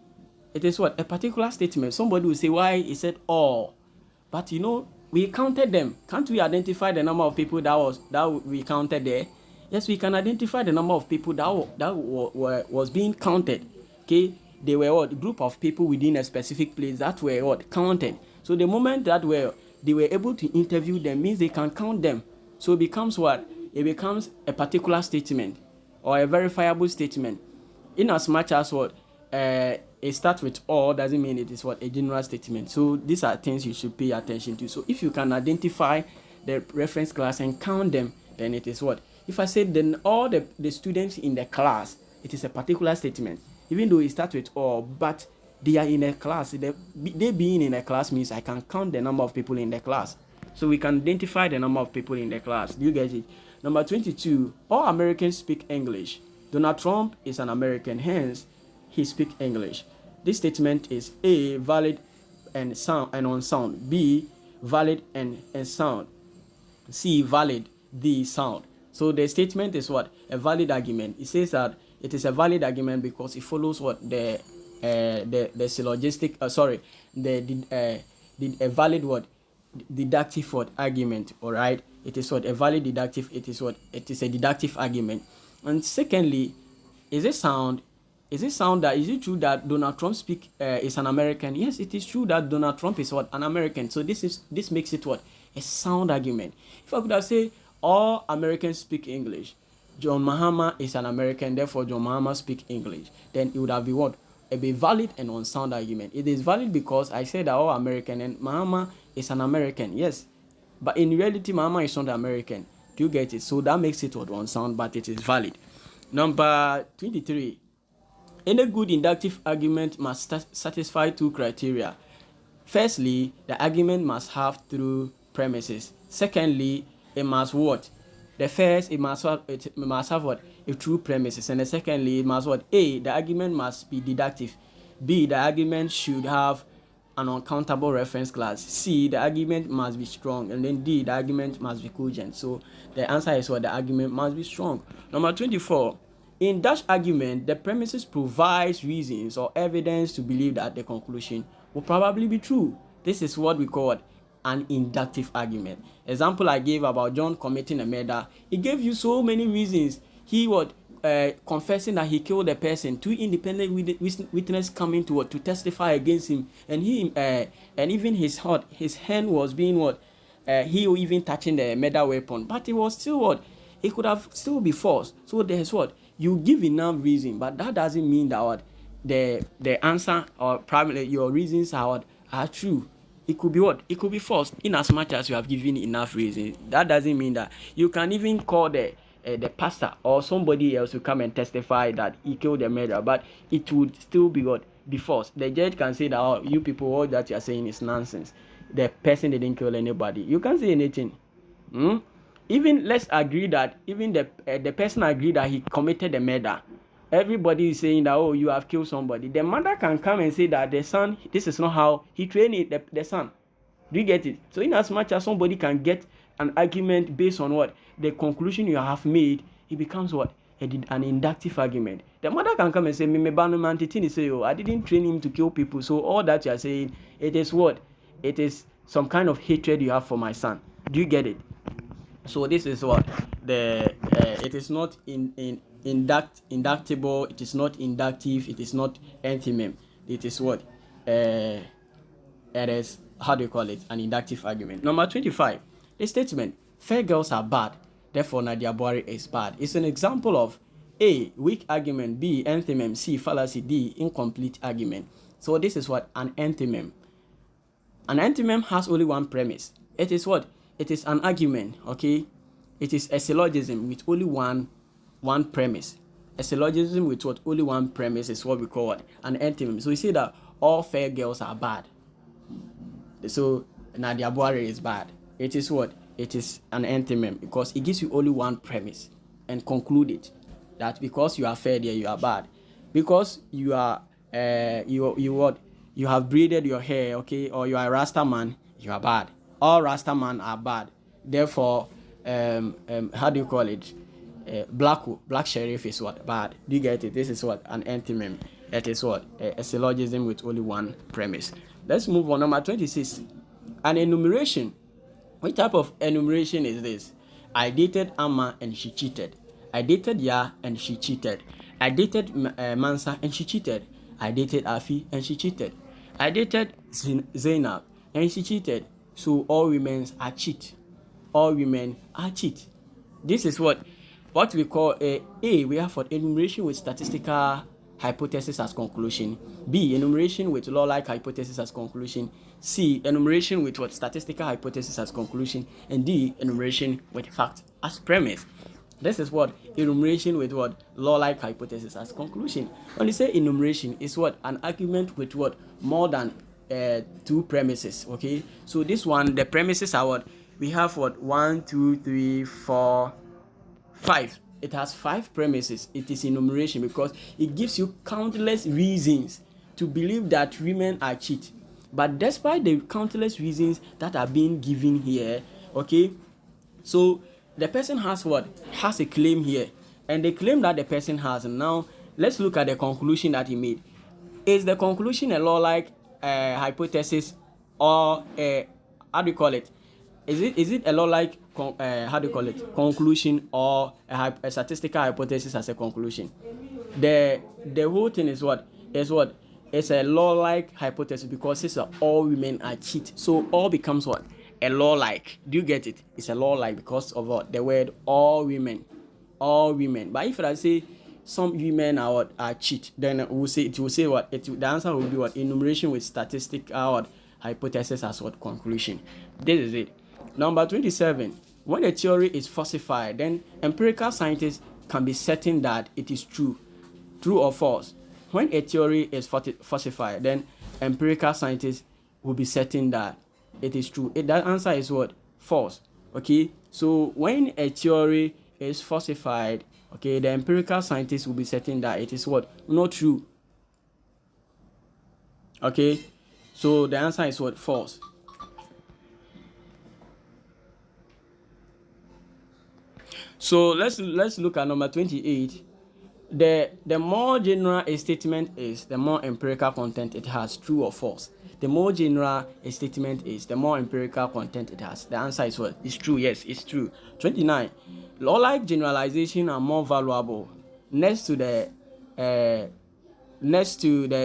It is what? A particular statement. Somebody will say, why he said all? But we counted them. Can't we identify the number of people that we counted there? Yes, we can identify the number of people that was being counted. Okay, they were what? Group of people within a specific place that were what? Counted. So the moment that they were able to interview them means they can count them. So it becomes what? It becomes a particular statement or a verifiable statement. In as much as what? It starts with all doesn't mean it is what? A general statement. So these are things you should pay attention to. So if you can identify the reference class and count them, then it is what? If I say then all the students in the class, it is a particular statement. Even though it starts with all, but they are in a class. They being in a class means I can count the number of people in the class. So we can identify the number of people in the class. Do you get it? Number 22, all Americans speak English. Donald Trump is an American, hence he speaks English. This statement is A, valid and sound and unsound. B, valid and sound. C, valid, D, sound. So the statement is what? A valid argument. It says that it is a valid argument because it follows what? The syllogistic, a valid what? Deductive what? Argument, all right? It is what? A valid deductive, it is what? It is a deductive argument. And secondly, is it true that Donald Trump is an American? Yes, it is true that Donald Trump is what? An American. So this makes it what? A sound argument. If I could have said all Americans speak English, John Mahama is an American, therefore John Mahama speak English, then it would have been what? A valid and unsound argument. It is valid because I said that all American and Mahama is an American. Yes, but in reality Mahama is not American. Do you get it? So that makes it what? Unsound, but it is valid. Number 23. Any good inductive argument must satisfy two criteria. Firstly, the argument must have true premises. Secondly, it must what? The first, it must have what? A true premises. And the secondly, it must what? A, the argument must be deductive. B, the argument should have an uncountable reference class. C, the argument must be strong. And then D, the argument must be cogent. So the answer is what? The argument must be strong. Number 24. In Dutch argument, the premises provides reasons or evidence to believe that the conclusion will probably be true. This is what we call an inductive argument. Example I gave about John committing a murder. He gave you so many reasons. He was confessing that he killed a person. Two independent witnesses coming to testify against him, and even his hand was being what? He even touching the murder weapon, but it was still what? It could have still be false. So there's what? You give enough reason, but that doesn't mean that what? The answer or probably your reasons are true. It could be what? It could be false in as much as you have given enough reasons. That doesn't mean that you can even call the pastor or somebody else to come and testify that he killed the murderer, but it would still be what? Be false. The judge can say that, oh, you people, all that you are saying is nonsense. The person didn't kill anybody. You can't say anything. Even let's agree that even the person agreed that he committed the murder. Everybody is saying that, oh, you have killed somebody. The mother can come and say that the son, this is not how he trained the son. Do you get it? So in as much as somebody can get an argument based on what? The conclusion you have made, it becomes what? An inductive argument. The mother can come and say, I didn't train him to kill people. So all that you are saying, it is what? It is some kind of hatred you have for my son. Do you get it? So this is what the it is not inductible, it is not inductive, it is not enthymem. It is what it is, how do you call it, an inductive argument. Number 25, the statement fair girls are bad, therefore Nadia Buhari is bad. It's an example of A, weak argument, B, enthymem, C, fallacy, D, incomplete argument. So this is what an enthymem. An enthymem has only one premise. It is what? It is an argument, okay? It is a syllogism with only one premise. A syllogism with what? Only one premise is what we call what? An enthymem. So you see that all fair girls are bad. So Nadia Buhari is bad. It is what? It is an enthymem because it gives you only one premise and conclude it that because you are fair there, you are bad. Because you are you what? You have braided your hair, okay, or you are a Rasta man, you are bad. All Rasta men are bad. Therefore, how do you call it? Black sheriff is what? Bad. Do you get it? This is what? An enthymem. That is what? A syllogism with only one premise. Let's move on. Number 26. An enumeration. What type of enumeration is this? I dated Amma and she cheated. I dated Ya and she cheated. I dated Mansa and she cheated. I dated Afi and she cheated. I dated Zainab and she cheated. So all women are cheat. All women are cheat. This is what we call a we have for enumeration with statistical hypothesis as conclusion. B, enumeration with law-like hypothesis as conclusion. C, enumeration with what? Statistical hypothesis as conclusion. And D, enumeration with fact as premise. This is what? Enumeration with what? Law-like hypothesis as conclusion. When you say enumeration, it's what? An argument with what? More than two premises, okay? So this one, the premises are what? We have what? 1, 2, 3, 4, 5. It has 5 premises. It is enumeration because it gives you countless reasons to believe that women are cheat. But despite the countless reasons that are being given here, okay, so the person has what? Has a claim here. And the claim that the person has, and now let's look at the conclusion that he made. Is the conclusion a law-like hypothesis or a, how do you call it? Is it a law-like how do you call it? Conclusion or a statistical hypothesis as a conclusion? The whole thing is what? It's a law-like hypothesis because it's all women are cheat. So all becomes what? A law-like. Do you get it? It's a law-like because of what? The word all women. All women. But if I say some women are what? Are cheat, then we'll say it will say what? The answer will be what? Enumeration with statistical what? Hypothesis as what? Conclusion. This is it. Number 27. When a theory is falsified, then empirical scientists can be certain that it is true or false. When a theory is falsified, then empirical scientists will be certain that it is true. That answer is what? False. Okay. So when a theory is falsified, okay, the empirical scientists will be certain that it is what? Not true. Okay. So the answer is what? False. So let's look at number 28. The more general a statement is, the more empirical content it has, true or false. The more general a statement is, the more empirical content it has. The answer is what? It's true. Yes, it's true. 29. Law-like generalization are more valuable next to the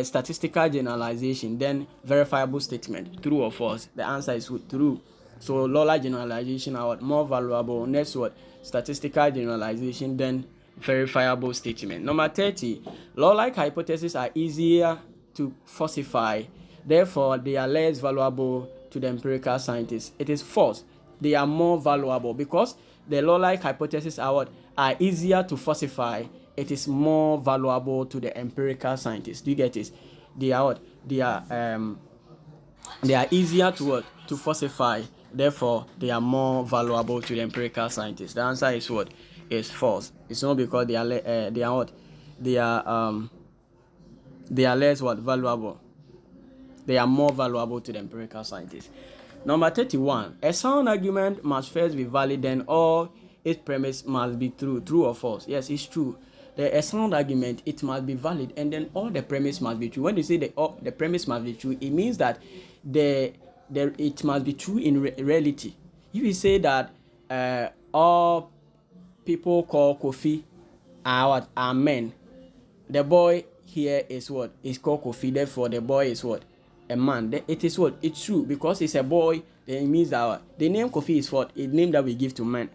statistical generalization than verifiable statement. True or false? The answer is true. So law-like generalization are more valuable next to what? Statistical generalization than verifiable statement. Number 30. Law-like hypotheses are easier to falsify, therefore they are less valuable to the empirical scientists. It is false. They are more valuable because the law-like hypotheses are what? Are easier to falsify. It is more valuable to the empirical scientists. Do you get it? They are what? They are easier to what? To falsify. Therefore, they are more valuable to the empirical scientists. The answer is what? Is false. It's not because they are what? They are less what? Valuable. They are more valuable to the empirical scientists. Number 31. A sound argument must first be valid, then all its premise must be true. True or false? Yes, it's true. A sound argument, it must be valid, and then all the premise must be true. When you say the premise must be true, it means that it must be true in reality. If you say that all people call Kofi are men, the boy here is what? Is called Kofi, therefore the boy is what? A man. It is what? It's true, because it's a boy, then it means that the name Kofi is what? A name that we give to men.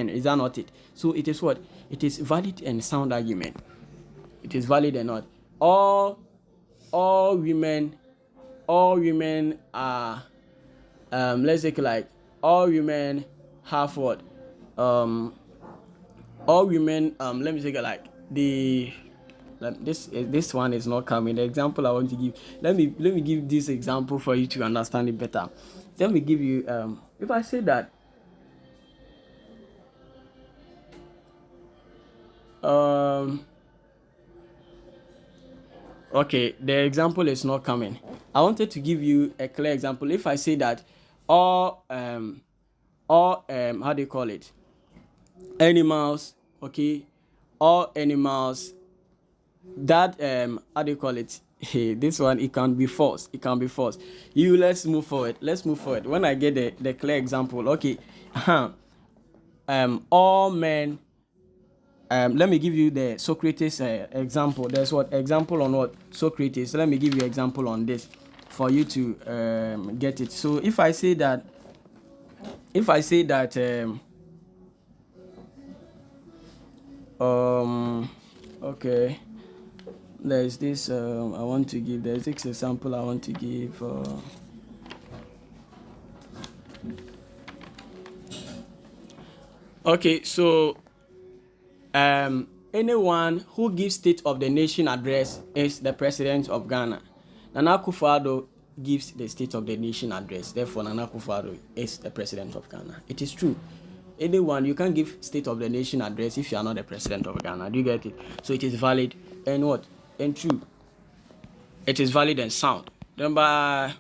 Is that not it? So it is what? It is valid and sound argument. It is valid and not. All women are let's say like all women have what? All women let me say like this one is not coming. The example I want to give, let me give this example for you to understand it better. Let me give you if I say that okay, the example is not coming. I wanted to give you a clear example. If I say that all how do you call it, animals, okay, all animals that how do you call it, hey, this one, it can be false. Let's move forward. When I get the clear example, okay, all men, let me give you the Socrates example. There's what example on what Socrates. Let me give you example on this for you to get it. So if I say that okay, there's this I want to give. There's this example I want to give. Okay, so anyone who gives State of the Nation address is the President of Ghana. Nana Akufo-Addo gives the State of the Nation address. Therefore, Nana Akufo-Addo is the President of Ghana. It is true. Anyone, you can give State of the Nation address if you are not the President of Ghana. Do you get it? So it is valid and what? And true. It is valid and sound. Number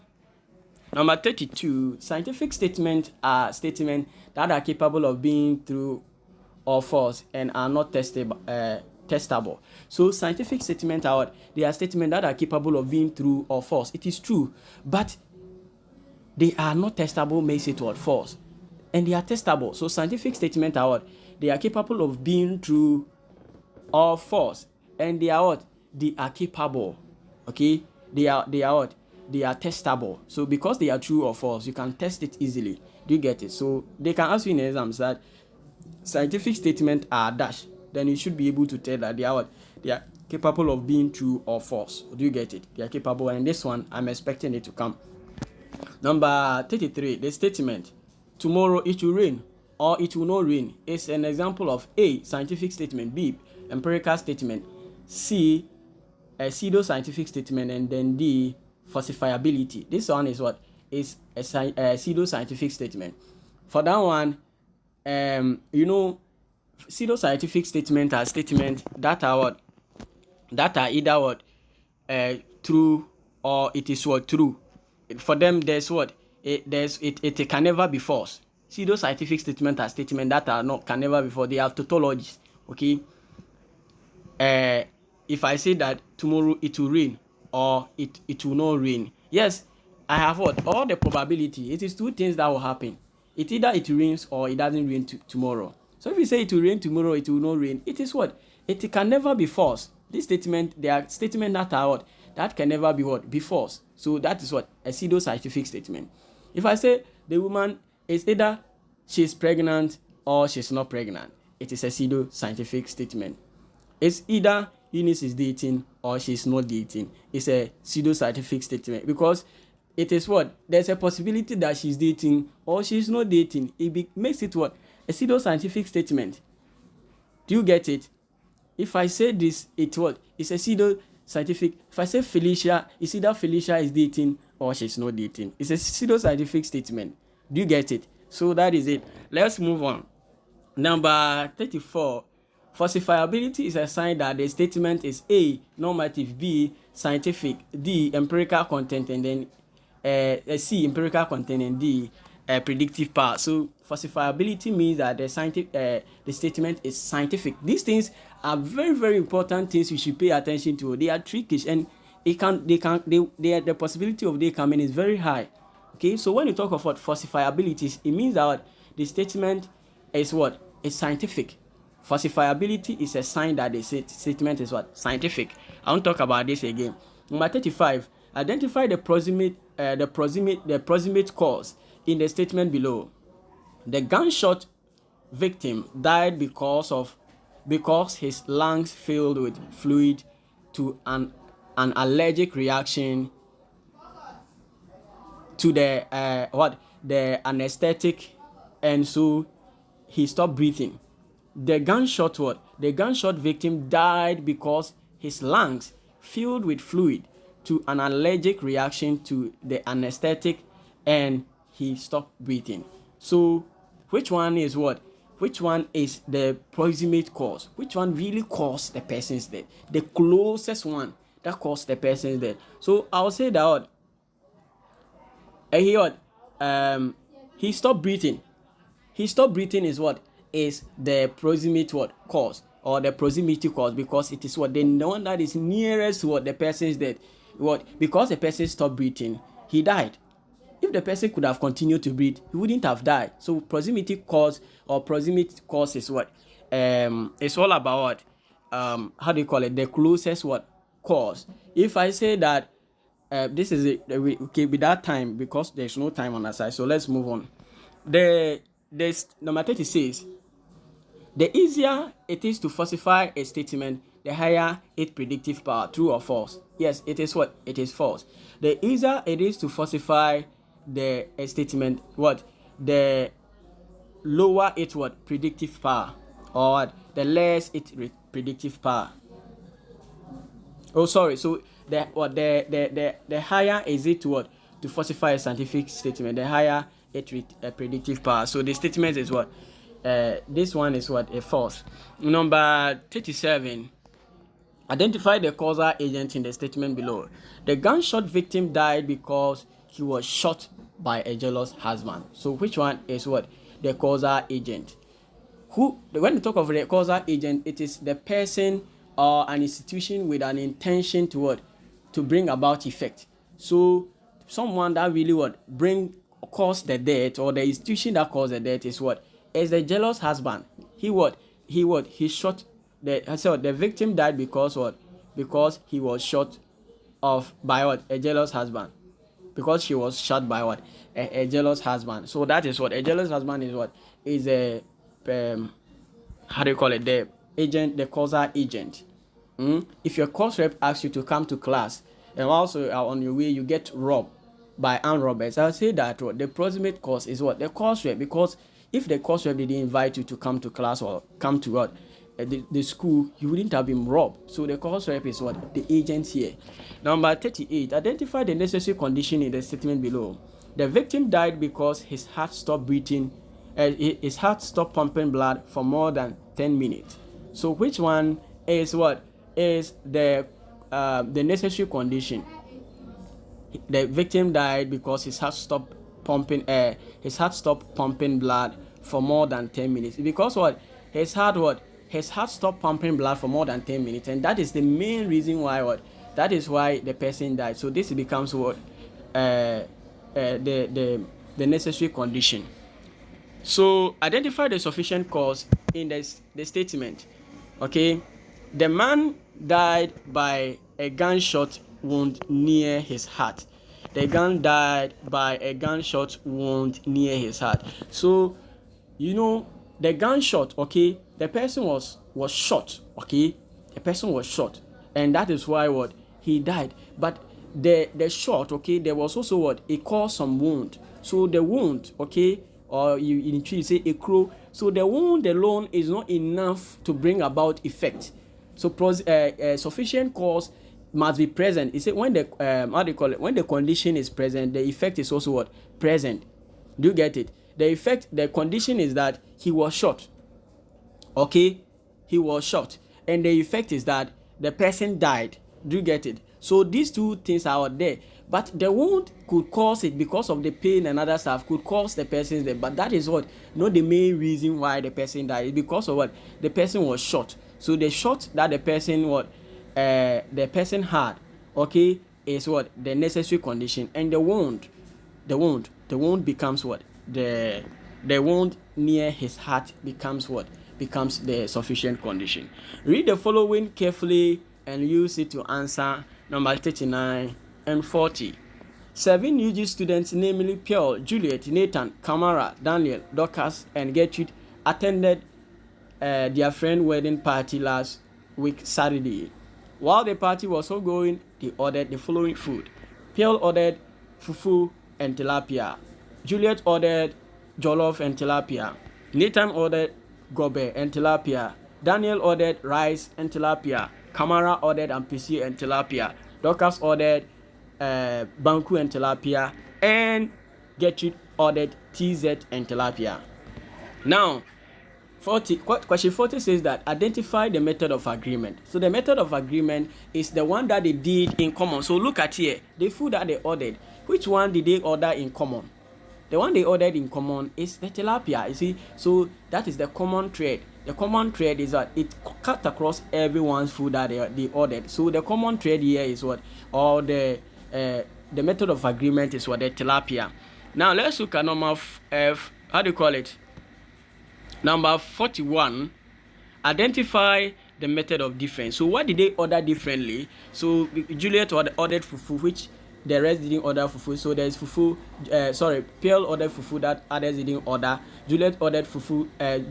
32. Scientific statements are statements that are capable of being true or false and are not testable. So scientific statements are what? They are statements that are capable of being true or false. It is true, but they are not testable, makes it what? False. And they are testable. So scientific statements are what? They are capable of being true or false. And they are what? They are capable. Okay? They are what? They are testable. So because they are true or false, you can test it easily. Do you get it? So they can ask you in exams that scientific statements are dash. Then you should be able to tell that they are what? They are capable of being true or false. Do you get it? They are capable. And this one, I'm expecting it to come. Number 33, the statement, tomorrow it will rain or it will not rain, is an example of A, scientific statement, B, empirical statement, C, a pseudo-scientific statement, and then D, falsifiability. This one is what? Is a pseudo-scientific statement. For that one, pseudo-scientific statement are statements that are what? That are either what? True or it is what? True. For them, there's what? It can never be false. Pseudo-scientific statements are statements that are not, can never be false. They have tautologies. Okay. If I say that tomorrow it will rain or it will not rain, yes, I have what? All the probability. It is two things that will happen. It either it rains or it doesn't rain tomorrow. So if you say it will rain tomorrow, it will not rain, it is what? It can never be false. This statement, they are statements that are what? That can never be what? Be false. So that is what? A pseudo-scientific statement. If I say the woman is either she's pregnant or she's not pregnant, it is a pseudo-scientific statement. It's either Eunice is dating or she's not dating. It's a pseudo-scientific statement because it is what? There's a possibility that she's dating or she's not dating. It makes it what? A pseudo-scientific statement. Do you get it? If I say this, it's what? It's a pseudo-scientific. If I say Felicia, it's either Felicia is dating or she's not dating. It's a pseudo-scientific statement. Do you get it? So that is it. Let's move on. Number 34. Falsifiability is a sign that the statement is A, normative, B, scientific, D, empirical content, and then C, empirical content, and D, predictive part. So falsifiability means that the statement is scientific. These things are very, very important things you should pay attention to. They are trickish, and the possibility of they coming is very high. Okay, so when you talk about falsifiabilities, it means that the statement is what? It's scientific. Falsifiability is a sign that the statement is what? Scientific. I won't talk about this again. Number 35. Identify the proximate cause in the statement below. The gunshot victim died because his lungs filled with fluid to an allergic reaction to the anesthetic, and so he stopped breathing. The gunshot victim died because his lungs filled with fluid to an allergic reaction to the anesthetic, and he stopped breathing. So which one is what? Which one is the proximate cause? Which one really caused the person's death? The closest one that caused the person's death. So I'll say that he stopped breathing. He stopped breathing is what? Is the proximate what? Cause, or the proximity cause, because it is what? The one that is nearest to what? The person's death. What? Because the person stopped breathing, he died. If the person could have continued to breathe, he wouldn't have died. So proximity cause or proximate cause is what? It's all about what? How do you call it? The closest what? Cause. If I say that this is it, okay, with that time, because there's no time on that side, so let's move on. This number 30 says, the easier it is to falsify a statement, the higher its predictive power. True or false? Yes, it is what? It is false. The easier it is to falsify a statement, what? The lower its what? Predictive power, or the less its predictive power. Oh, sorry. So the higher is it to what? To falsify a scientific statement, the higher its predictive power. So the statement is what? This one is what? A false. Number 37. Identify the causal agent in the statement below. The gunshot victim died because he was shot by a jealous husband. So which one is what? The causal agent. When we talk of the causal agent, it is the person or an institution with an intention to what? To bring about effect. So someone that really what? Cause the death, or the institution that caused the death is what? Is the jealous husband. He shot the victim died because what? Because he was shot by what? A jealous husband. Because she was shot by what? A jealous husband. So that is what? A jealous husband is what? Is a how do you call it? The agent, the causal agent. If your course rep asks you to come to class, and also on your way you get robbed by armed robbers, I'll say that what? The proximate cause is what? The course rep. Because if the course rep didn't invite you to come to class or come to what? The school, you wouldn't have been robbed. So the course rep is what? The agent here. Number 38. Identify the necessary condition in the statement below. The victim died because his heart stopped breathing. His heart stopped pumping blood for more than 10 minutes. So which one is what? Is the necessary condition? The victim died because his heart stopped pumping blood for more than 10 minutes. Because what? His heart stopped pumping blood for more than 10 minutes, and that is the main reason why what? That is why the person died. So this becomes what? The necessary condition. So identify the sufficient cause in the statement. Okay, the man died by a gunshot wound near his heart. The gun died by a gunshot wound near his heart. So the gunshot, okay, the person was shot, okay, the person was shot, and that is why what? He died. But the shot, okay, there was also what? It caused some wound. So the wound, okay, or you say a crow. So the wound alone is not enough to bring about effect. So sufficient cause must be present. You say when the when the condition is present, the effect is also what? Present. Do you get it? The condition is that he was shot. Okay, he was shot, and the effect is that the person died. Do you get it? So these two things are out there. But the wound could cause it because of the pain and other stuff, could cause the person's death. But that is what, not the main reason why the person died. It's because of what? The person was shot. So the shot that the person had, okay, is what? The necessary condition. And the wound becomes what? The wound near his heart becomes what? Becomes the sufficient condition. Read the following carefully and use it to answer number 39 and 40. 7 UG students, namely Pearl, Juliet, Nathan, Kamara, Daniel, Dorcas, and Gertrude, attended their friend's wedding party last week, Saturday. While the party was ongoing, they ordered the following food. Pearl ordered fufu and tilapia. Juliet ordered jollof and tilapia. Nathan ordered gobe and tilapia. Daniel ordered rice and tilapia. Kamara ordered ampisi and tilapia. Dorcas ordered banku and tilapia. And Gertrude ordered TZ and tilapia. Now, question 40 says that identify the method of agreement. So the method of agreement is the one that they did in common. So look at here, the food that they ordered. Which one did they order in common? The one they ordered in common is the tilapia. You see, so that is the common thread. The common thread is that it cut across everyone's food that they ordered. So the common thread here is what, or the method of agreement is what, the tilapia. Now let's look at number how do you call it? Number 41. Identify the method of difference. So what did they order differently? So Juliet ordered fufu, which the rest didn't order fufu. So there's fufu, Pearl ordered fufu that others didn't order. Juliet ordered fufu,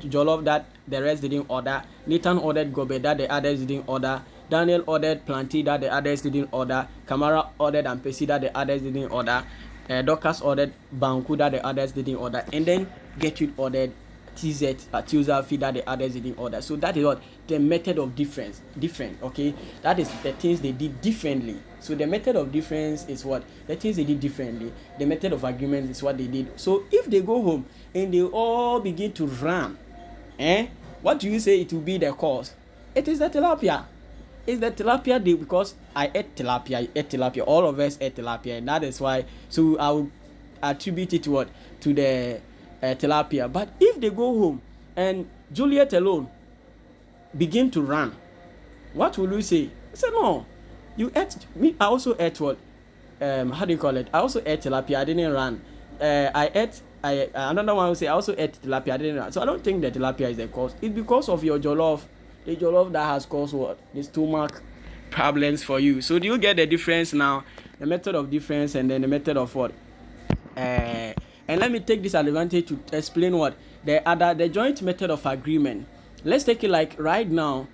jollof that the rest didn't order. Nathan ordered gobe that the others didn't order. Daniel ordered plantain that the others didn't order. Kamara ordered ampesi that the others didn't order. Dorcas ordered banku that the others didn't order. And then Gertrude ordered TZ, feed that the others didn't order. So that is what the method of different, okay? That is the things they did differently. So the method of difference is what? The things they did differently. The method of agreement is what they did. So if they go home and they all begin to run, what do you say it will be the cause? It is the tilapia. It's the tilapia day, because I ate tilapia, all of us ate tilapia, and that is why. So I will attribute it to what? To the tilapia. But if they go home and Juliet alone begin to run, what will you say? I said, no, you ate me. I also ate what? How do you call it? I also ate tilapia. I didn't run. Another one will say I also ate tilapia. I didn't run. So I don't think that tilapia is the cause. It's because of your jollof. The jollof that has caused what? The stomach problems for you. So do you get the difference now? The method of difference and then the method of what? And let me take this advantage to explain what the joint method of agreement. Let's take it like right now.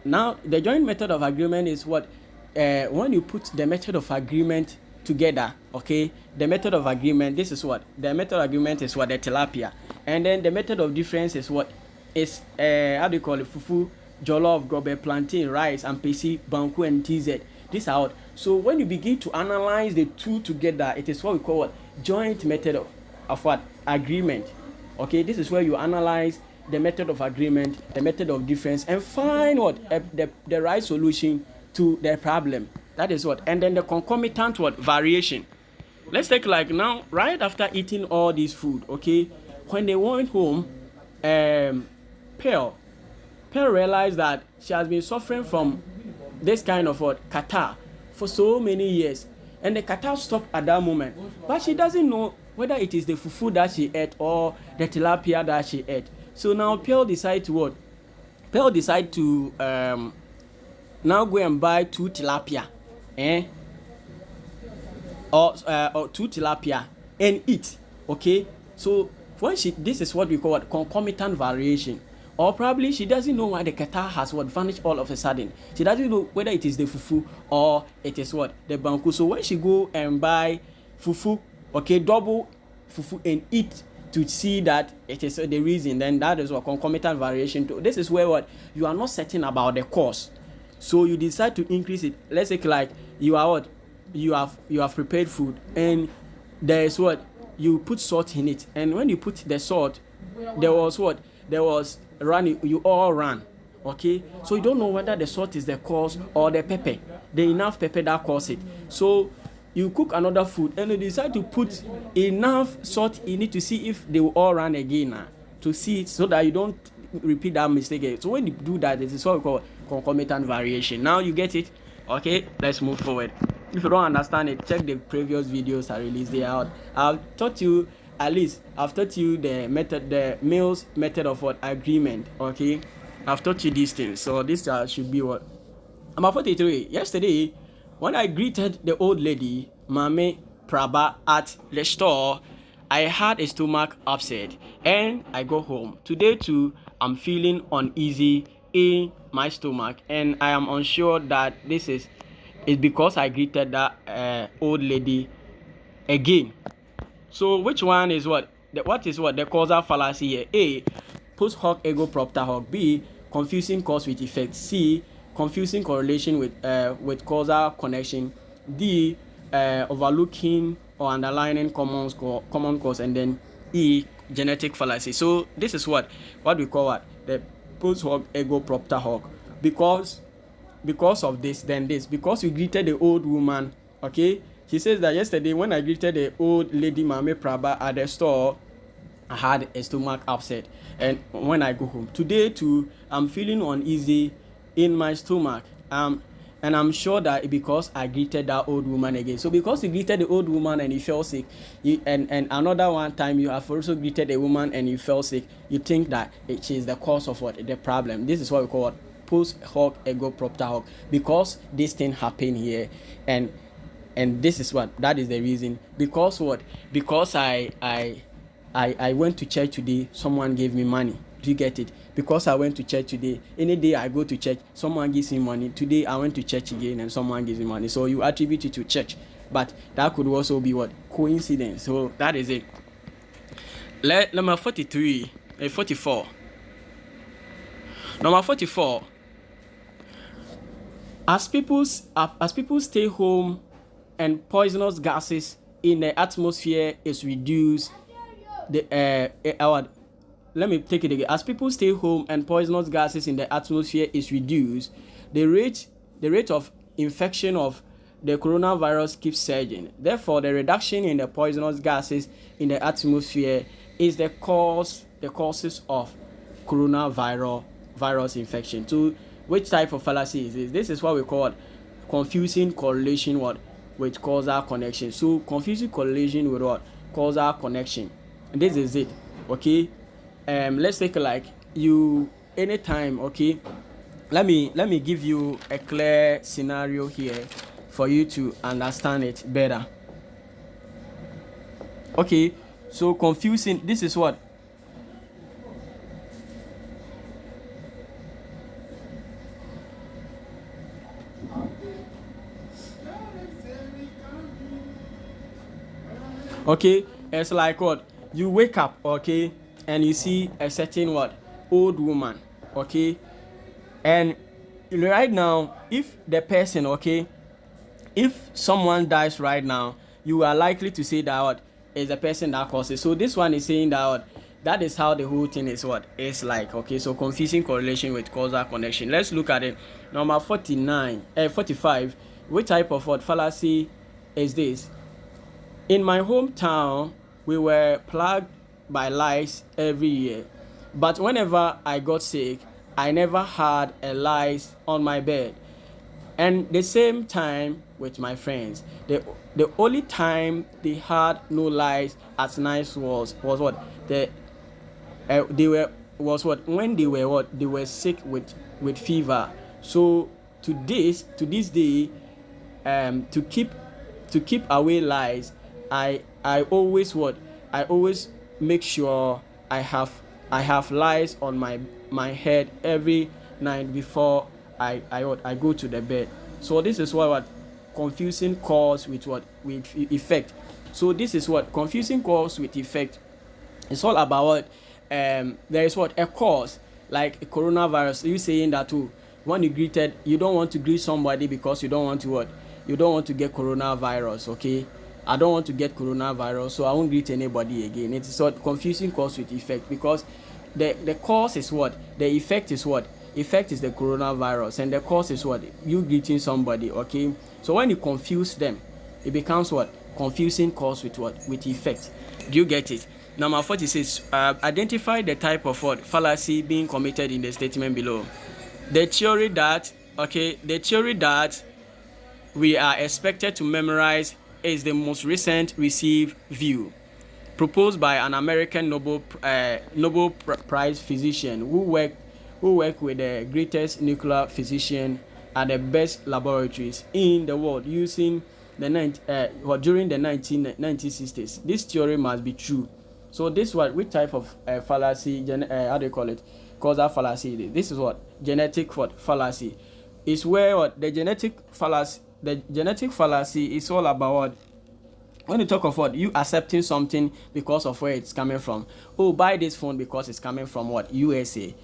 Now the joint method of agreement is what? When you put the method of agreement together, okay? The method of agreement, this is what? The method of agreement is what? The tilapia. And then the method of difference is what? Is how do you call it? Fufu, jollof, gobe, plantain, rice, ampesi, banku, and TZ. This out. So when you begin to analyze the two together, it is what we call what? Joint method of what? Agreement. Okay, this is where you analyze the method of agreement, the method of difference, and find what? The right solution to the problem. That is what. And then the concomitant what? Variation. Let's take like now, right after eating all this food, okay, when they went home, Pearl realized that she has been suffering from this kind of what? Catarrh for so many years. And the catarrh stopped at that moment. But she doesn't know whether it is the fufu that she ate or the tilapia that she ate. So now Pearl decides to what? Pearl decides to now go and buy 2 tilapia. Or 2 tilapia and eat. Okay? So when this is what we call what? Concomitant variation. Or probably she doesn't know why the catarrh has what vanished all of a sudden. She doesn't know whether it is the fufu or it is what? The banku. So when she go and buy fufu, okay, double fufu and eat to see that it is the reason, then that is what concomitant variation. This is where what? You are not certain about the cause. So you decide to increase it. Let's say like you are what? You have prepared food and there is what? You put salt in it. And when you put the salt, there was what? There was running, you all ran. Okay, so you don't know whether the salt is the cause or the pepper, the enough pepper that cause it. So you cook another food and you decide to put enough salt in it to see if they will all run again to see it, so that you don't repeat that mistake again. So when you do that, this is what we call concomitant variation. Now you get it. Okay, let's move forward. If you don't understand it, check the previous videos I released there. I've taught you, at least I've taught you the method, the Mills method of what agreement. Okay, I've taught you these things. So this should be what I'm 43. Yesterday, when I greeted the old lady, Mame Praba, at the store, I had a stomach upset and I go home. Today too, I'm feeling uneasy in my stomach and I am unsure that this is because I greeted that old lady again. So which one is what? What is what? The causal fallacy here. A, post hoc ego propter hoc. B, confusing cause with effect. C, confusing correlation with causal connection. D, overlooking or underlining common cause. And then E, genetic fallacy. So this is what we call what? The post hoc ego propter hoc. Because of this, then this. Because you greeted the old woman, okay? He says that yesterday when I greeted the old lady Mame Praba at the store, I had a stomach upset. And when I go home today too, I'm feeling uneasy in my stomach. And I'm sure that because I greeted that old woman again. So because you greeted the old woman and you felt sick, and another one time you have also greeted a woman and you felt sick, you think that it is the cause of what? The problem. This is what we call what? Post hoc ego propter hoc. Because this thing happened here, and this is what, that is the reason. Because what? Because I went to church today, someone gave me money. Do you get it? Because I went to church today, any day I go to church, someone gives me money. Today I went to church again and someone gives me money. So you attribute it to church, but that could also be what? Coincidence. So that is it. Number 44. Number 44. As people stay home and poisonous gases in the atmosphere is reduced, let me take it again. As people stay home and poisonous gases in the atmosphere is reduced, the rate of infection of the coronavirus keeps surging. Therefore, the reduction in the poisonous gases in the atmosphere is the causes of coronavirus infection. So, which type of fallacy is this? This is what we call confusing correlation with causal connection. So confusing correlation with what? Causal connection. And this is it. Okay. Let's take like you anytime. Okay. Let me give you a clear scenario here for you to understand it better. Okay. So confusing. This is what. Okay, it's like what? You wake up, okay, and you see a certain what? Old woman, okay, and right now, if the person, okay, if someone dies right now, you are likely to say that what is the person that caused it. So this one is saying that what? That is how the whole thing is what? It's like, okay, so confusing correlation with causal connection. Let's look at it. Number 45. Which type of what fallacy is this? In my hometown, we were plagued by lice every year. But whenever I got sick, I never had a lice on my bed. And the same time with my friends. The only time they had no lice at night was what? When they were what? They were sick with fever. So to this day, to keep away lice, I always make sure I have lice on my head every night before I go to the bed. So this is what confusing cause with effect. So this is what confusing cause with effect. It's all about what there is what a cause, like a coronavirus. You saying that too. When you greeted, you don't want to greet somebody because you don't want to get coronavirus. Okay. I don't want to get coronavirus, so I won't greet anybody again. It's sort of confusing cause with effect, because the cause is what? The effect is what? Effect is the coronavirus, and the cause is what? You greeting somebody, okay? So when you confuse them, it becomes what? Confusing cause with what? With effect. Do you get it? Number 46, identify the type of what? Fallacy being committed in the statement below. The theory that, we are expected to memorize is the most recent received view, proposed by an American Nobel Prize physician who worked with the greatest nuclear physician at the best laboratories in the world using during the 1960s. This theory must be true. So this what? Which type of fallacy? How do you call it? Causal fallacy. This is what? Genetic what? Fallacy. Is where what? The genetic fallacy is all about what? When you talk of what? You accepting something because of where it's coming from. Oh, buy this phone because it's coming from what? USA.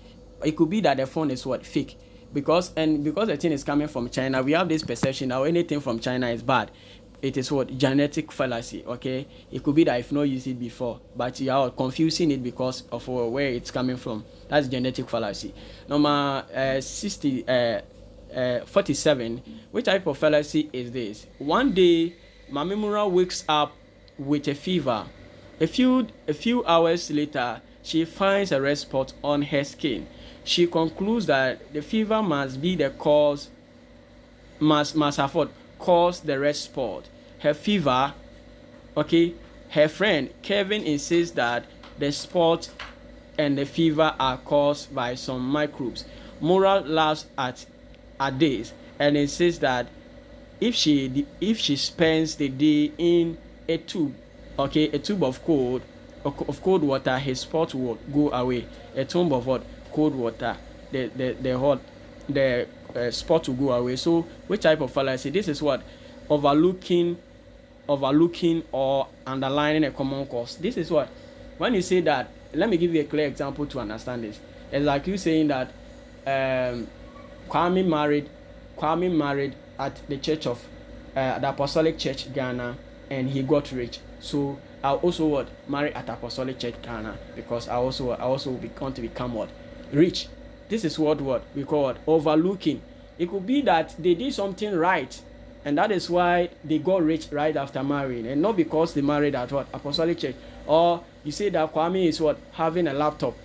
It could be that the phone is what? Fake. Because the thing is coming from China, we have this perception that anything from China is bad. It is what? Genetic fallacy, okay? It could be that you've not used it before, but you are confusing it because of where it's coming from. That's genetic fallacy. Number 47. Which type of fallacy is this? One day, Mamimura wakes up with a fever. A few hours later, she finds a red spot on her skin. She concludes that the fever must be the cause, must have what? Caused the red spot. Her fever, okay? Her friend Kevin insists that the spot and the fever are caused by some microbes. Mura laughs at this and insists that if she spends the day in a tube, okay, a tube of cold water, his spot will go away. A tube of what? Cold water, the spot will go away. So which type of fallacy? This is what? Overlooking or underlining a common cause. This is what? When you say that, let me give you a clear example to understand this. It's like you saying that Kwame married at the church of the Apostolic Church Ghana, and he got rich. So I also what? Marry at Apostolic Church Ghana because I also want to become what? Rich. This is what we call what? Overlooking. It could be that they did something right, and that is why they got rich right after marrying, and not because they married at what? Apostolic Church. Or you say that Kwame is what? Having a laptop,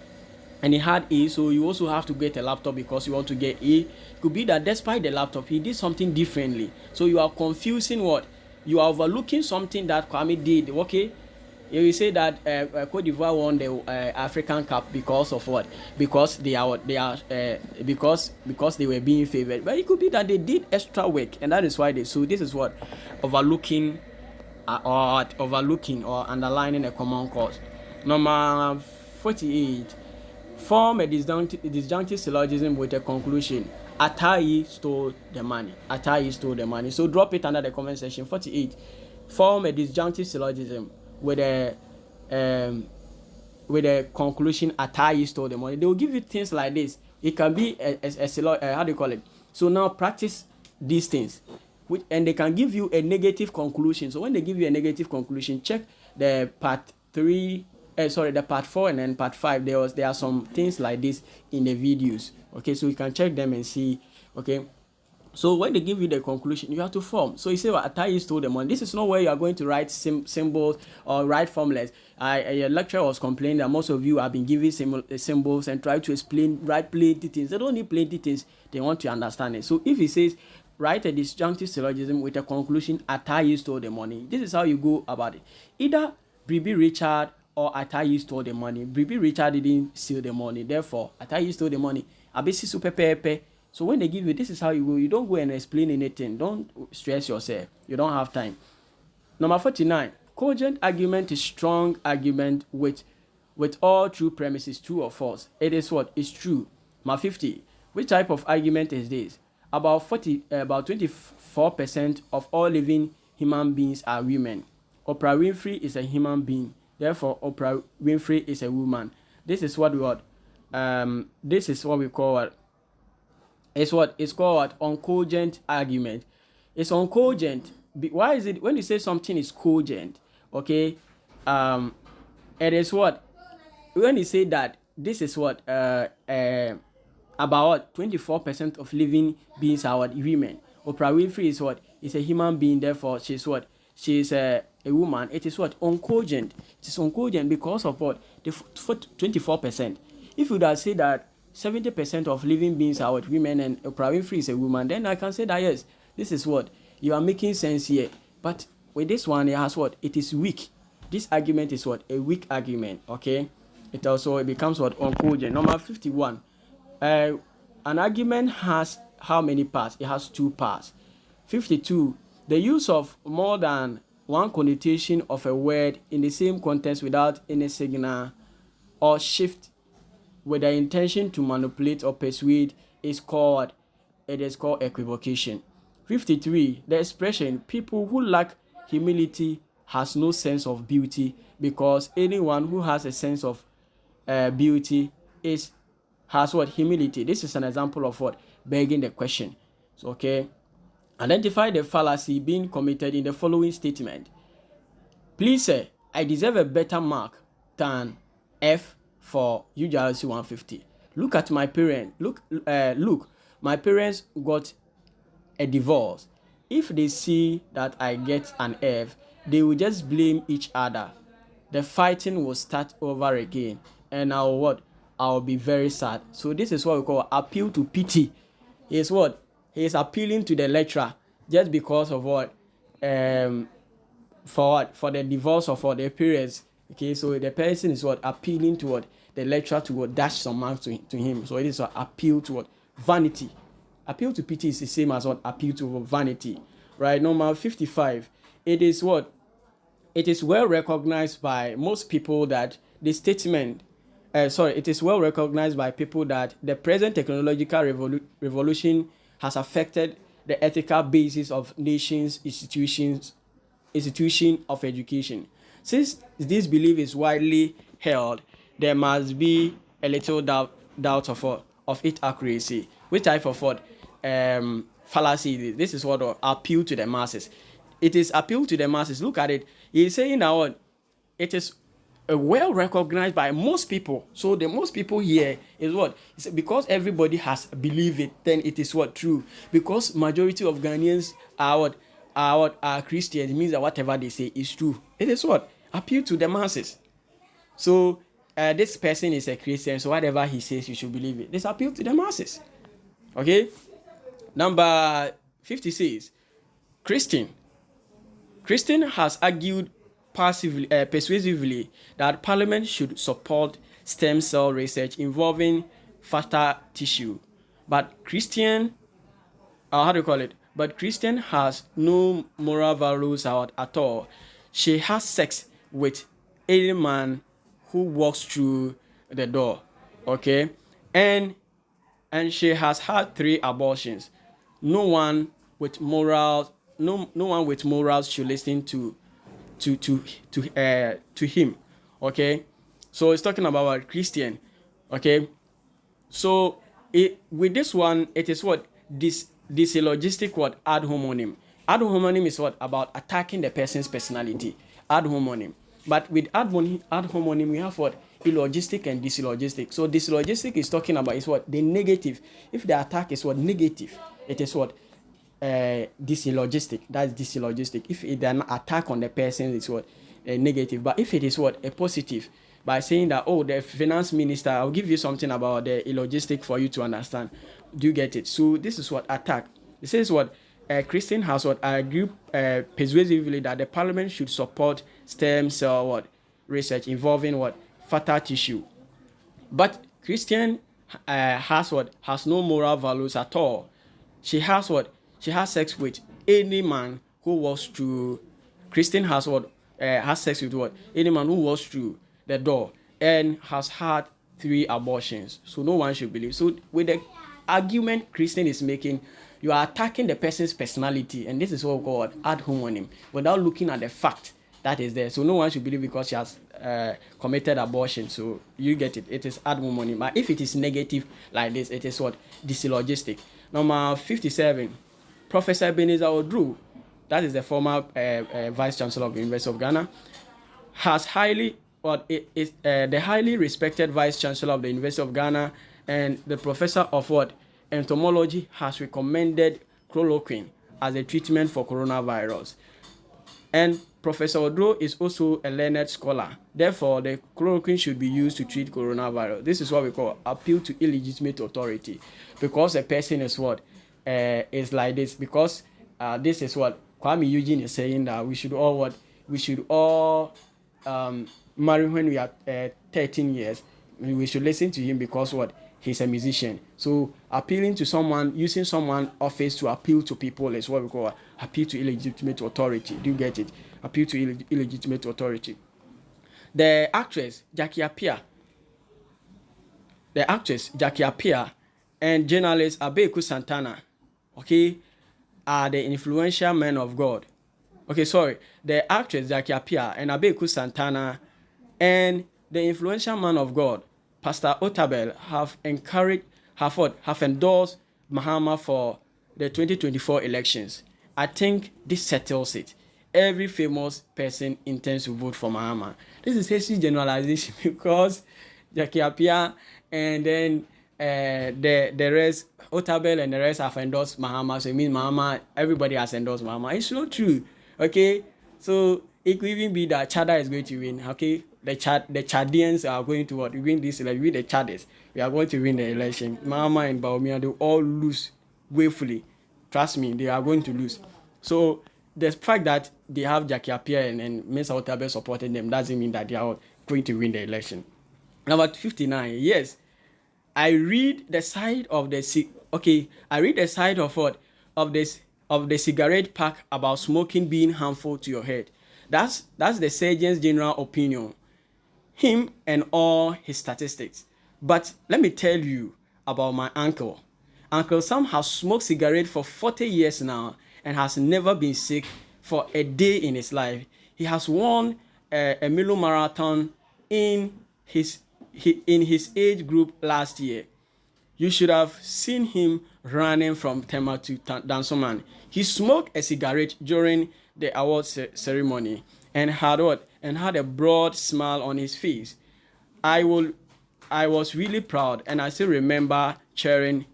and he had A, so you also have to get a laptop because you want to get A. It could be that despite the laptop, he did something differently. So you are confusing what? You are overlooking something that Kwame did. Okay, you say that Cote d'Ivoire won the African Cup because of what? Because because they were being favored. But it could be that they did extra work, and that is why they. So this is what? Overlooking or underlining a common cause. Number 48. Form a disjunctive syllogism with a conclusion. Atayi stole the money. Atayi stole the money. So drop it under the comment section. 48. Form a disjunctive syllogism with a conclusion. Atayi stole the money. They will give you things like this. It can be a how do you call it? So now practice these things, and they can give you a negative conclusion. So when they give you a negative conclusion, check the part 3. The part 4 and then part 5. There are some things like this in the videos. Okay, so you can check them and see. Okay, so when they give you the conclusion, you have to form. So you say, well, Atayi stole the money. This is not where you are going to write symbols or write formulas. Your lecturer was complaining that most of you have been giving symbols and try to write plenty things. They don't need plenty things. They want to understand it. So if he says, write a disjunctive syllogism with a conclusion, Atayi stole the money. This is how you go about it. Either Bribi Richard or Atayi stole the money. Bribi Richard didn't steal the money. Therefore, Atayi stole the money. Abesi super pepe. So when they give you, this is how you go. You don't go and explain anything. Don't stress yourself. You don't have time. Number 49. Cogent argument is strong argument with all true premises, true or false. It is what? It's true. Number 50. Which type of argument is this? About 24% of all living human beings are women. Oprah Winfrey is a human being. Therefore, Oprah Winfrey is a woman. This is what we call what? It's called uncogent argument. It's uncogent. Why is it when you say something is cogent? Okay, it is what? When you say that this is what how about 24% of living beings are what? Women. Oprah Winfrey is what? Is a human being, therefore she's what? She's a woman. It is what? Uncogent. It is uncogent because of what? The 24%. If you would have said that 70% of living beings are what? Women, and Oprah Winfrey is a woman, then I can say that yes, this is what? You are making sense here. But with this one, it has what? It is weak. This argument is what? A weak argument, okay? It becomes what? Uncogent. Number 51. An argument has how many parts? It has two parts. 52. The use of more than one connotation of a word in the same context without any signal or shift with the intention to manipulate or persuade is called equivocation. 53. The expression people who lack humility has no sense of beauty, because anyone who has a sense of beauty has what? Humility. This is an example of what? Begging the question. So, okay. Identify the fallacy being committed in the following statement. Please, sir, I deserve a better mark than F for UGRC150. Look at my parents. Look, my parents got a divorce. If they see that I get an F, they will just blame each other. The fighting will start over again, and I'll be very sad. So this is what we call appeal to pity. He is what? He is appealing to the lecturer just because of what? For what? For the divorce or for the parents. Okay, so the person is what? Appealing to what? The lecturer to what? Dash some marks to him. So it is what? Appeal to what? Vanity. Appeal to pity is the same as what? Appeal to vanity. Right? Number 55. It is what? It is well recognized by most people that the statement it is well recognized by people that the present technological revolution has affected the ethical basis of nations, institution of education. Since this belief is widely held, there must be a little doubt of its accuracy. Which type of what? Fallacy. This is what appeal to the masses. It is appeal to the masses. Look at it. He is saying that what? It is well recognized by most people. So the most people here is what? It's because everybody has believed it, then it is what? True. Because majority of Ghanaians are Christians, it means that whatever they say is true. It is what? Appeal to the masses. So this person is a Christian, so whatever he says, you should believe it. This appeal to the masses. Okay? Number 56. Christian has argued persuasively that Parliament should support stem cell research involving fatter tissue, but Christian has no moral values at all. She has sex with any man who walks through the door, okay, and she has had 3 abortions. No one with morals should listen to him. Okay, so it's talking about Christian. Okay, so with this one, it is what? This syllogistic what? Ad hominem. Ad hominem is what? About attacking the person's personality. Ad hominem. But with ad hominem we have what? Illogistic and dysyllogistic. So dysyllogistic is talking about is what? The negative. If the attack is what? Negative, it is what? Dysyllogistic. That's dysyllogistic. If it's an attack on the person, it's what? Negative. But if it is what? A positive, by saying that, oh, the finance minister, I'll give you something about the illogistic for you to understand. Do you get it? So this is what? Attack. It says what? Christian has what? Argued persuasively that the parliament should support stem cell what? Research involving what? Fatter tissue. But Christian has what? Has no moral values at all. She has what? She has sex with any man who walks through. Christian has what? Has sex with what? Any man who walks through the door, and has had 3 abortions. So no one should believe. So with the argument Christian is making, you are attacking the person's personality, and this is what we call ad hominem, without looking at the fact that is there. So no one should believe because she has committed abortion. So you get it. It is ad hominem. But if it is negative like this, it is what? Dysyllogistic. Number 57. Professor Ebenezer Odru, that is the former Vice Chancellor of the University of Ghana, has the highly respected Vice Chancellor of the University of Ghana and the professor of what? Entomology has recommended chloroquine as a treatment for coronavirus. And Professor Odro is also a learned scholar. Therefore, the chloroquine should be used to treat coronavirus. This is what we call appeal to illegitimate authority. Because a person is what? Is like this. Because this is what Kwame Eugene is saying, that we should all what? We should all marry when we are 13 years. We should listen to him because what? He's a musician. So appealing to someone, using someone's office to appeal to people is what we call appeal to illegitimate authority. Do you get it? Appeal to illegitimate authority. The actress Jackie Appiah and journalist Abeku Santana, okay, are the influential men of God. Okay, sorry. The actress Jackie Appiah and Abeku Santana and the influential man of God, Pastor Otabel, have endorsed Mahama for the 2024 elections. I think this settles it. Every famous person intends to vote for Mahama. This is hasty generalization because Jackie Appiah and then the rest, Otabel and the rest have endorsed Mahama. So it means Mahama, everybody has endorsed Mahama. It's not true. Okay, so it could even be that Chada is going to win. Okay, the Chadians are going to what? Win this election. With the Chadis, we are going to win the election. Mahama and Baumia, they all lose willfully. Trust me, they are going to lose. So the fact that they have Jackie Appiah and Mr. Otabel supporting them doesn't mean that they are going to win the election. Number 59. Yes, I read the side of the what of the cigarette pack about smoking being harmful to your head. That's the surgeon's general opinion, him and all his statistics. But let me tell you about my uncle. Uncle Sam has smoked cigarette for 40 years now and has never been sick for a day in his life. He has won a Milo marathon in his age group last year. You should have seen him running from Tema to Dansoman. He smoked a cigarette during the award ceremony and had a broad smile on his face. I was really proud, and I still remember cheering.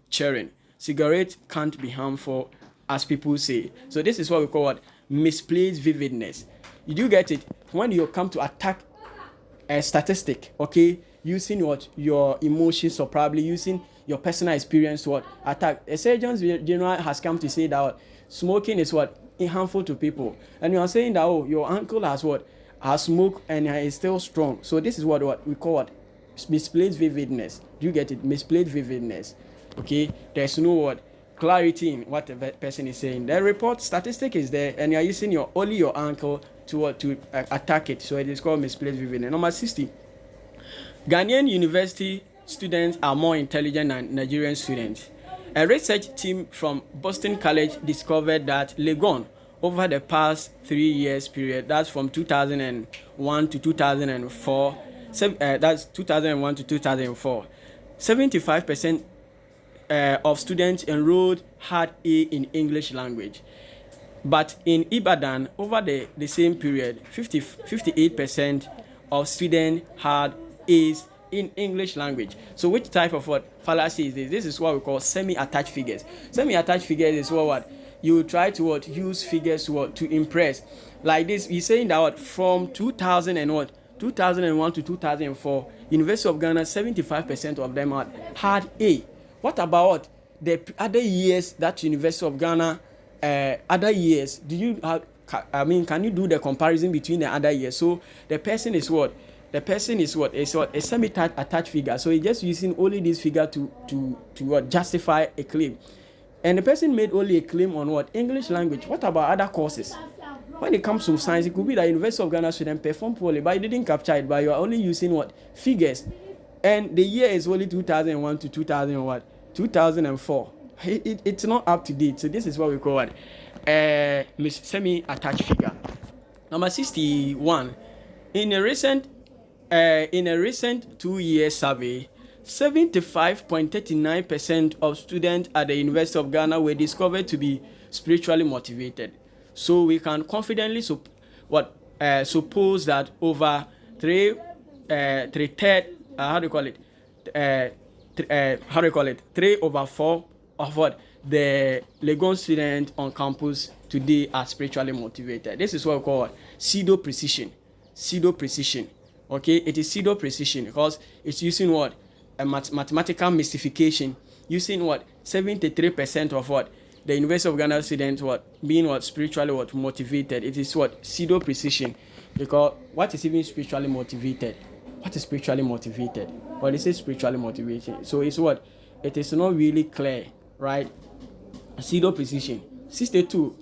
Cigarette can't be harmful, as people say. So this is what we call what? Misplaced vividness. You do get it? When you come to attack a statistic, okay, using what? Your emotions, or probably using your personal experience to what? Attack. A surgeon general has come to say that what? Smoking is what? Harmful to people. And you are saying that, oh, your uncle has what? Has smoked and is still strong. So this is what we call what? Misplaced vividness. Do you get it? Misplaced vividness. Okay, there's no what? Clarity in what the person is saying. The report statistic is there, and you are using only your uncle to attack it. So it is called misplaced vividness. Number 60. Ghanaian university students are more intelligent than Nigerian students. A research team from Boston College discovered that Legon, over the past 3 years period, that's from 2001 to 2004, that's 2001 to 2004, 75% of students enrolled had A in English language. But in Ibadan, over the same period, 58% of students had A's in English language. So which type of what fallacy is this? This is what we call semi-attached figures. Semi-attached figures is what you try to what use figures to impress. Like this, he's saying that what from 2001 to 2004, University of Ghana, 75% of them had A. What about the other years that University of Ghana, other years? Do you have? Can you do the comparison between the other years? So the person is what? The person is what? Is what? A semi-attached figure. So he's just using only this figure to what? Justify a claim. And the person made only a claim on what? English language. What about other courses? When it comes to science, it could be that University of Ghana student perform poorly, but you didn't capture it, but you are only using what? Figures. And the year is only 2001 to 2004. It's not up to date. So this is what we call what? Semi-attached figure. Number 61. In a recent 2-year survey, 75.39% of students at the University of Ghana were discovered to be spiritually motivated. So we can confidently suppose that over 3/3 how do you call it? 3/4 of what the Legon students on campus today are spiritually motivated. This is what we call pseudo precision. Pseudo precision. Okay, it is pseudo precision because it's using what a mathematical mystification, using what 73% of what the University of Ghana students what being what spiritually what motivated. It is what pseudo precision, because what is even spiritually motivated? What is spiritually motivated? Well, this is spiritually motivated. So it's what it is not really clear, right? Pseudo precision. 62.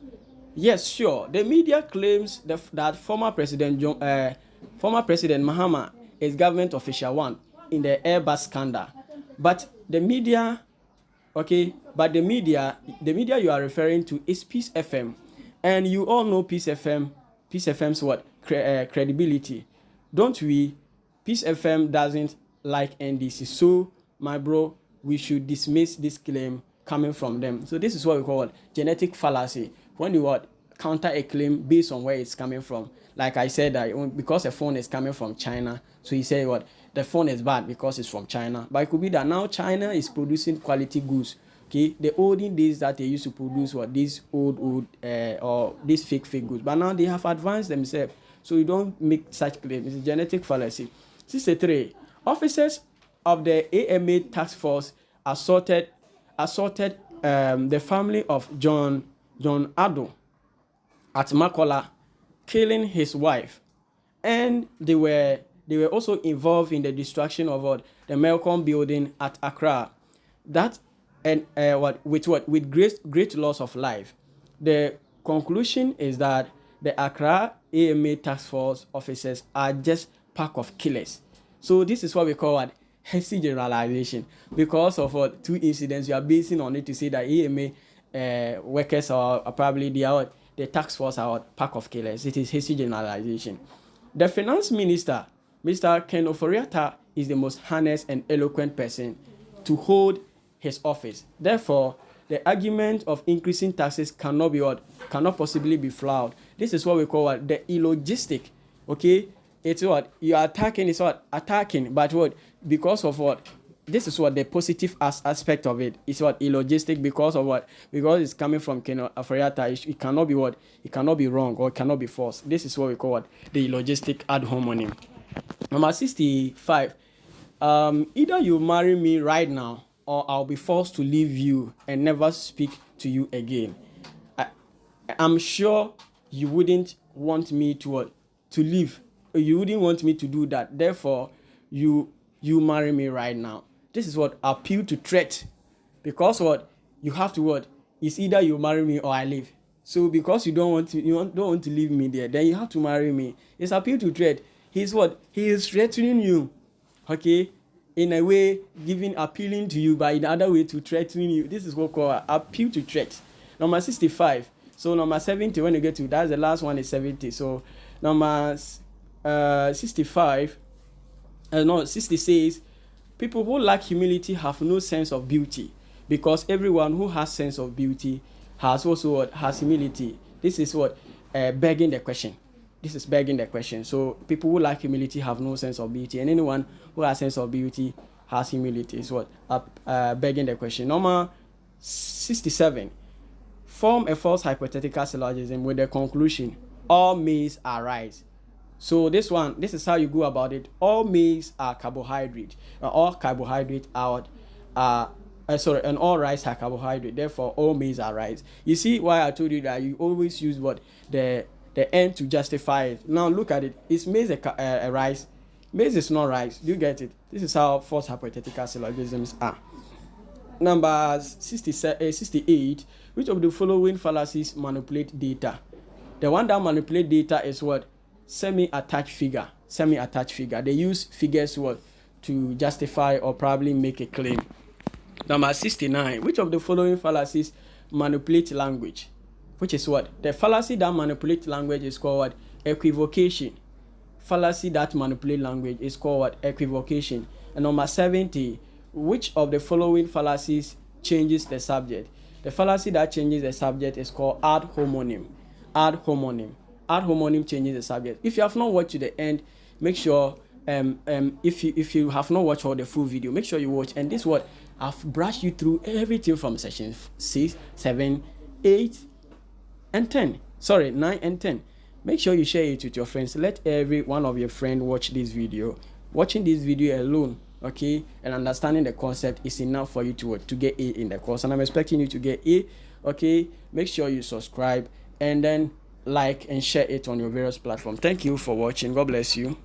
Yes, sure. The media claims that former President Mahama is government official one in the Airbus scandal, but the media, the media you are referring to is Peace FM, and you all know Peace FM's what credibility, don't we? Peace FM doesn't like NDC, so my bro, we should dismiss this claim coming from them. So this is what we call genetic fallacy. When you counter a claim based on where it's coming from. Like I said, because a phone is coming from China, so he said the phone is bad because it's from China. But it could be that now China is producing quality goods. Okay, the olden days that they used to produce these old or these fake goods, but now they have advanced themselves. So you don't make such claims. It's a genetic fallacy. 63. Officers of the AMA task force assaulted the family of John Addo at Makola, killing his wife, and they were also involved in the destruction of the Melcom building at Accra. That and with great loss of life. The conclusion is that the Accra AMA task force officers are just pack of killers. So this is what we call hasty generalization. Because of two incidents, you are basing on it to say that AMA workers are probably the task force are pack of killers. It is hasty generalization. The finance minister, Mr. Ken Oforiatta, is the most honest and eloquent person to hold his office. Therefore, the argument of increasing taxes cannot possibly be flawed. This is what we call the illogistic. Okay, it's you are attacking. It's attacking, but because of this is the positive aspect of it is illogistic because of because it's coming from Ken Oforiatta. It cannot be it cannot be wrong or it cannot be false. This is what we call the illogistic ad hominem. Number 65. Either you marry me right now, or I'll be forced to leave you and never speak to you again. I'm sure you wouldn't want me to leave. You wouldn't want me to do that. Therefore, you marry me right now. This is appeal to threat, because you have to it's either you marry me or I leave. So because you don't want to leave me there, then you have to marry me. It's appeal to threat. He is threatening you. Okay. In a way, appealing to you, but in the other way to threatening you. This is what called appeal to threat. Number 65. So number 70, when you get to that's the last one is 70. So number 65. 60 says, people who lack humility have no sense of beauty, because everyone who has sense of beauty has also has humility. This is begging the question. This is begging the question. So people who lack humility have no sense of beauty, and anyone who has sense of beauty has humility. Is begging the question. Number 67. Form a false hypothetical syllogism with the conclusion, all maize are rice. So this is how you go about it. All maize are carbohydrate. All carbohydrate and all rice are carbohydrate. Therefore, all maize are rice. You see why I told you that you always use the end to justify it. Now look at it. Is maize a rice? Maize is not rice. Do you get it? This is how false hypothetical syllogisms are. Number 68. Which of the following fallacies manipulate data? The one that manipulate data is semi-attached figure. Semi-attached figure. They use figures to justify or probably make a claim. Number 69. Which of the following fallacies manipulate language? Which is the fallacy that manipulates language is called equivocation. Fallacy that manipulates language is called equivocation. And number 70, which of the following fallacies changes the subject? The fallacy that changes the subject is called ad hominem. Ad hominem. Ad hominem changes the subject. If you have not watched to the end, make sure if you have not watched all the full video, make sure you watch. And this what I've brushed you through everything from section 6, 7, 8 and 10. Sorry, 9 and 10. Make sure you share it with your friends. Let every one of your friends watch this video. Watching this video alone, okay, and understanding the concept is enough for you to get A in the course. And I'm expecting you to get A. Okay, make sure you subscribe and then like and share it on your various platforms. Thank you for watching. God bless you.